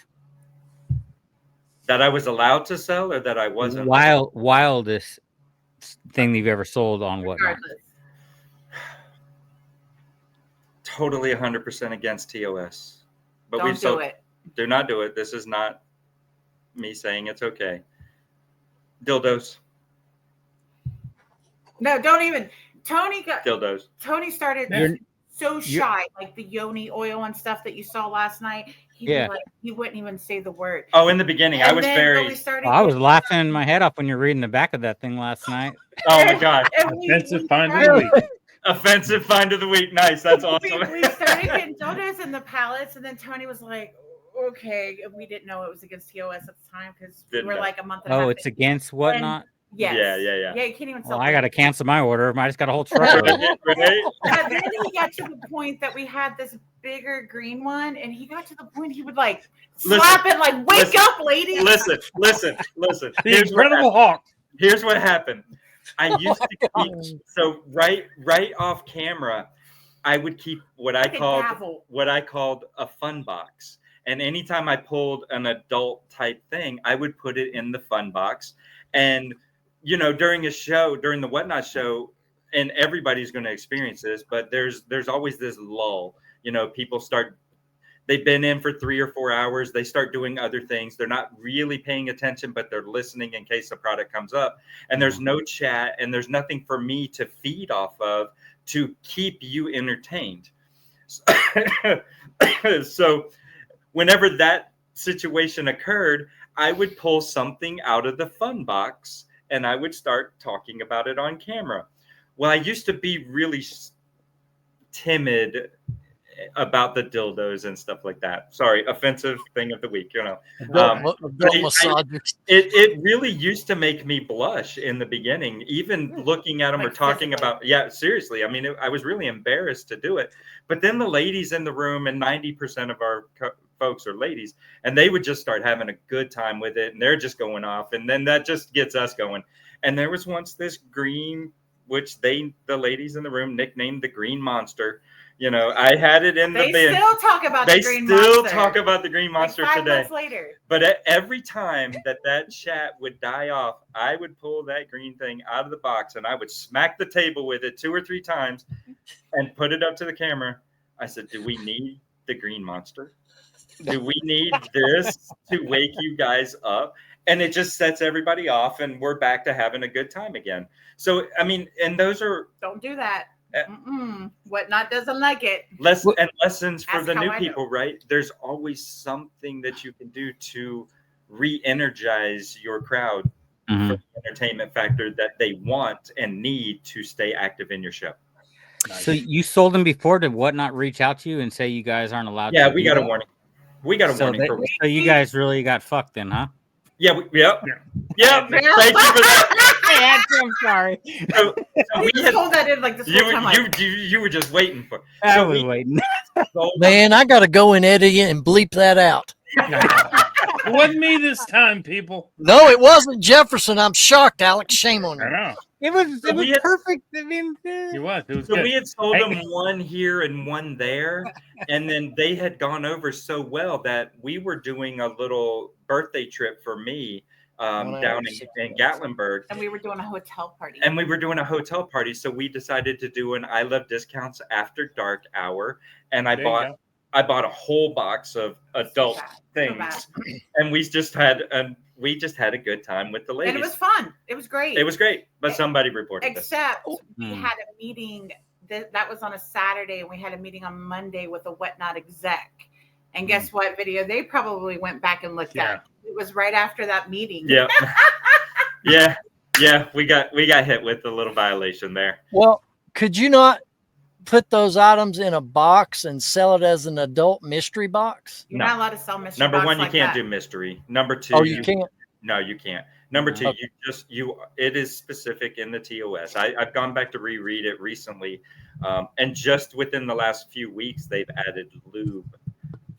that I was allowed to sell or that I wasn't. Wildest thing you've ever sold on Whatnot? Regardless. totally 100% against TOS. But Don't do it. Do not do it. This is not me saying it's okay. Dildos. No, don't even. Tony started You're- so shy, like the yoni oil and stuff that you saw last night. Yeah. He wouldn't even say the word. Oh, in the beginning, I was very. I was laughing my head off when you're reading the back of that thing last night. Oh my God! Offensive find of the week. Offensive find of the week. Nice. That's awesome. We started getting dildos in the pallets, and then Tony was like, "Okay." We didn't know it was against TOS at the time because we were like a month and a half. Oh, it's against whatnot. Yes. Yeah. Yeah, you can't even sell. Well, I got to cancel my order. I just got a whole truck. Right? But then he got to the point that we had this bigger green one, and he got to the point he would like slap it, like, "Wake up, lady!" Listen. The Incredible Hulk. Here's what happened. I used to keep right off camera. I would keep what I called a fun box, and anytime I pulled an adult type thing, I would put it in the fun box. And during the Whatnot show, and everybody's going to experience this, but there's always this lull. People they've been in for 3 or 4 hours. They start doing other things. They're not really paying attention, but they're listening in case the product comes up. And there's no chat, and there's nothing for me to feed off of to keep you entertained. So whenever that situation occurred, I would pull something out of the fun box and I would start talking about it on camera. Well, I used to be really timid about the dildos and stuff like that. Sorry, offensive thing of the week, It really used to make me blush in the beginning, even looking at them or talking about. Yeah, seriously. I mean, I was really embarrassed to do it. But then the ladies in the room, and 90% of our folks are ladies, and they would just start having a good time with it, and they're just going off, and then that just gets us going. And there was once this green, which the ladies in the room nicknamed the Green Monster. I had it in the bin. They still talk about the Green Monster. They still talk about the Green Monster like 5 today. months later. But every time that chat would die off, I would pull that green thing out of the box and I would smack the table with it 2 or 3 times and put it up to the camera. I said, "Do we need the Green Monster? Do we need this to wake you guys up?" And it just sets everybody off, and we're back to having a good time again. So, I mean, and those are... Don't do that. Whatnot doesn't like it. Lessons for the new people, right? There's always something that you can do to re-energize your crowd for the entertainment factor that they want and need to stay active in your show. So you sold them before. Did Whatnot reach out to you and say you guys aren't allowed to? Yeah, we got a warning. We got a warning. So you guys really got fucked then, huh? Yeah. Thank you for that. I'm sorry. So we had told that in like this whole time. You were just waiting for. I was waiting. Man, I got to go and edit it and bleep that out. It wasn't me this time, people. No, it wasn't Jefferson. I'm shocked, Alex. Shame on you. I know. It was perfect. I mean, it was so good. We had sold them one here and one there, and then they had gone over so well that we were doing a little birthday trip for me down in Gatlinburg. And we were doing a hotel party. So we decided to do an I Love Discounts After Dark hour, and I bought a whole box of adult things, and we just had a good time with the ladies. And it was fun. It was great. It was great, but somebody reported Except we had a meeting that was on a Saturday, and we had a meeting on Monday with a Whatnot exec. And guess what video they probably went back and looked at? It was right after that meeting. Yeah. Yeah. We got hit with a little violation there. Well, could you not put those items in a box and sell it as an adult mystery box? You're not allowed to sell mystery. Number box one, you like can't that. do mystery. Number two, you can't. No, you can't. Number two, it is specific in the TOS. I've gone back to reread it recently, and just within the last few weeks, they've added lube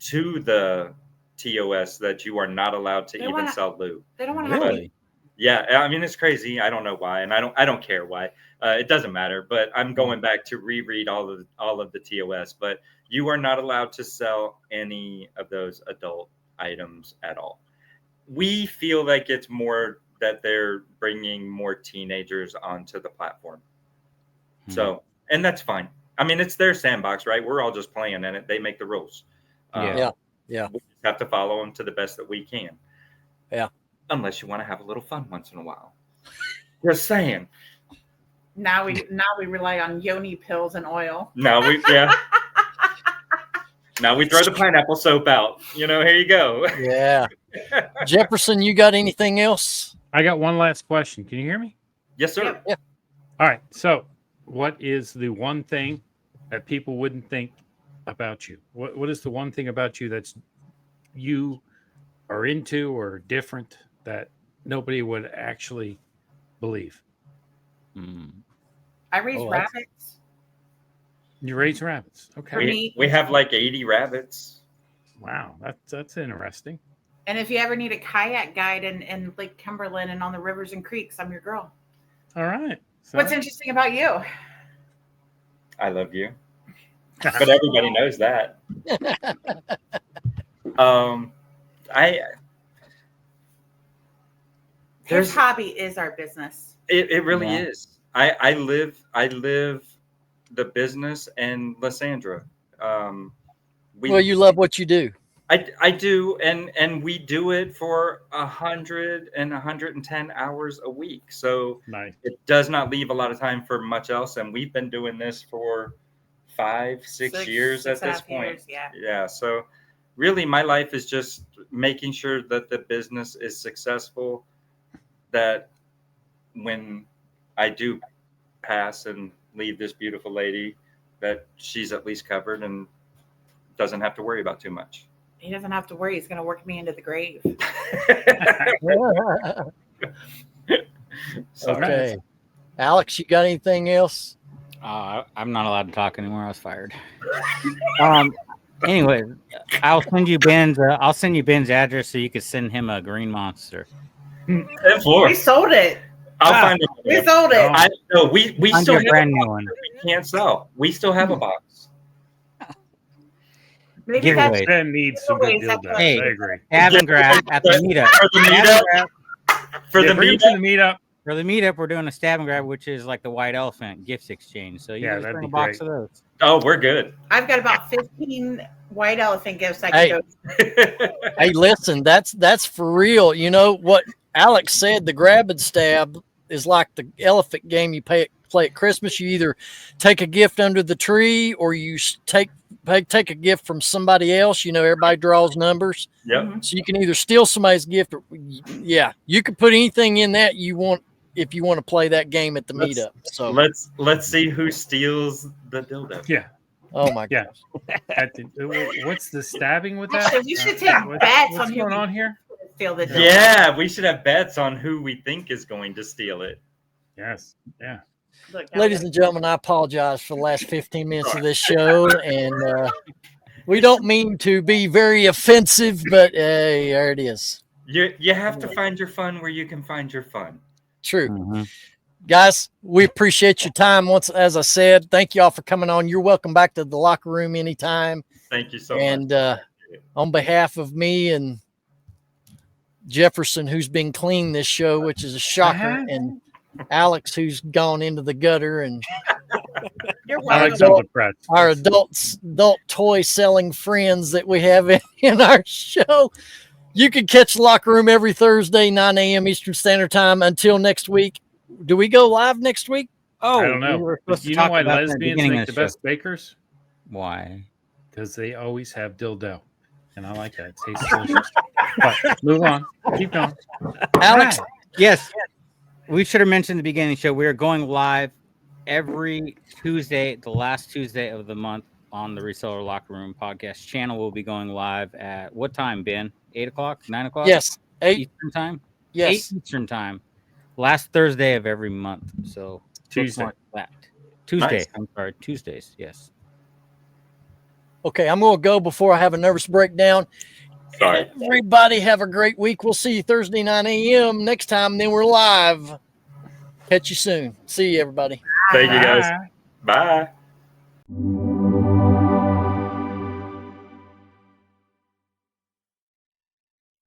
to the TOS that you are not allowed to sell lube. They don't want to have it. Yeah, I mean, it's crazy. I don't know why, and I don't care why. It doesn't matter. But I'm going back to reread all of the TOS. But you are not allowed to sell any of those adult items at all. We feel like it's more that they're bringing more teenagers onto the platform. So, and that's fine. I mean, it's their sandbox, right? We're all just playing in it. They make the rules. Yeah. We just have to follow them to the best that we can. Yeah. Unless you want to have a little fun once in a while. Just saying. Now we rely on yoni pills and oil. Now we throw the pineapple soap out. Here you go. Yeah. Jefferson, you got anything else? I got one last question. Can you hear me? Yes, sir. Yeah. All right. So, what is the one thing that people wouldn't think about you? What is the one thing about you that's you are into or different that nobody would actually believe? I raise rabbits. You raise rabbits. Okay. We have like 80 rabbits. Wow, that's interesting. And if you ever need a kayak guide in Lake Cumberland and on the rivers and creeks, I'm your girl. All right. So, What's interesting about you? I love you. But everybody knows that. His hobby is our business. It really is. I live the business and Lysandra. You love what you do. I do, and we do it for 100 and 110 hours a week. So nice. It does not leave a lot of time for much else. And we've been doing this for 6 years at this point. Yeah. So really, my life is just making sure that the business is successful. That when I do pass and leave this beautiful lady, that she's at least covered and doesn't have to worry about too much. He doesn't have to worry. He's going to work me into the grave. Okay. Alex, you got anything else? I'm not allowed to talk anymore. I was fired. Anyway, I'll send you Ben's address so you can send him a green monster. We sold it. I'll find it. We sold it. We still have brand new one. We can't sell. We still have a box. Maybe Giveaway. That needs some good dildos. Hey, I agree. Stab and grab at the meetup. For the Bring them to the meetup. For the meetup, we're doing a stab and grab, which is like the white elephant gifts exchange. So you just bring a box of those. Oh, we're good. I've got about 15 white elephant gifts I can go. Hey, listen, that's for real. You know what Alex said? The grab and stab is like the elephant game you play at Christmas. You either take a gift under the tree or you take a gift from somebody else. Everybody draws numbers. Yep. So you can either steal somebody's gift or, you can put anything in that you want if you want to play that game at the meetup. So let's see who steals the dildo. Yeah. Oh my gosh. What's the stabbing with that? We should take bets what's going on here? Steal the dildo. Yeah, we should have bets on who we think is going to steal it. Yes. Yeah. Look, ladies and gentlemen, I apologize for the last 15 minutes of this show, and we don't mean to be very offensive, but hey, there it is. You have to find your fun where you can find your fun. True. Mm-hmm. Guys, we appreciate your time. As I said, thank you all for coming on. You're welcome back to the locker room anytime. Thank you so much. And on behalf of me and Jefferson, who's been cleaning this show, which is a shocker, and Alex, who's gone into the gutter, and our adult toy selling friends that we have in our show. You can catch Locker Room every Thursday, 9 a.m. Eastern Standard Time. Until next week. Do we go live next week? Oh, I don't know. You know why lesbians make the best bakers? Why? Because they always have dildo. And I like that. It tastes delicious. But move on. Keep going. Alex? Yes. We should have mentioned at the beginning of the show, we are going live every Tuesday, the last Tuesday of the month on the Reseller Locker Room podcast channel. We'll be going live at what time, Ben? 8 o'clock? 9 o'clock? Yes. 8 Eastern time? Yes. 8 Eastern time. Last Thursday of every month. So Tuesday. Tuesday. Nice. I'm sorry. Tuesdays. Yes. Okay, I'm going to go before I have a nervous breakdown. Sorry. Everybody have a great week. We'll see you Thursday, 9 a.m. next time. Then we're live. Catch you soon. See you, everybody. Thank you, guys. Bye.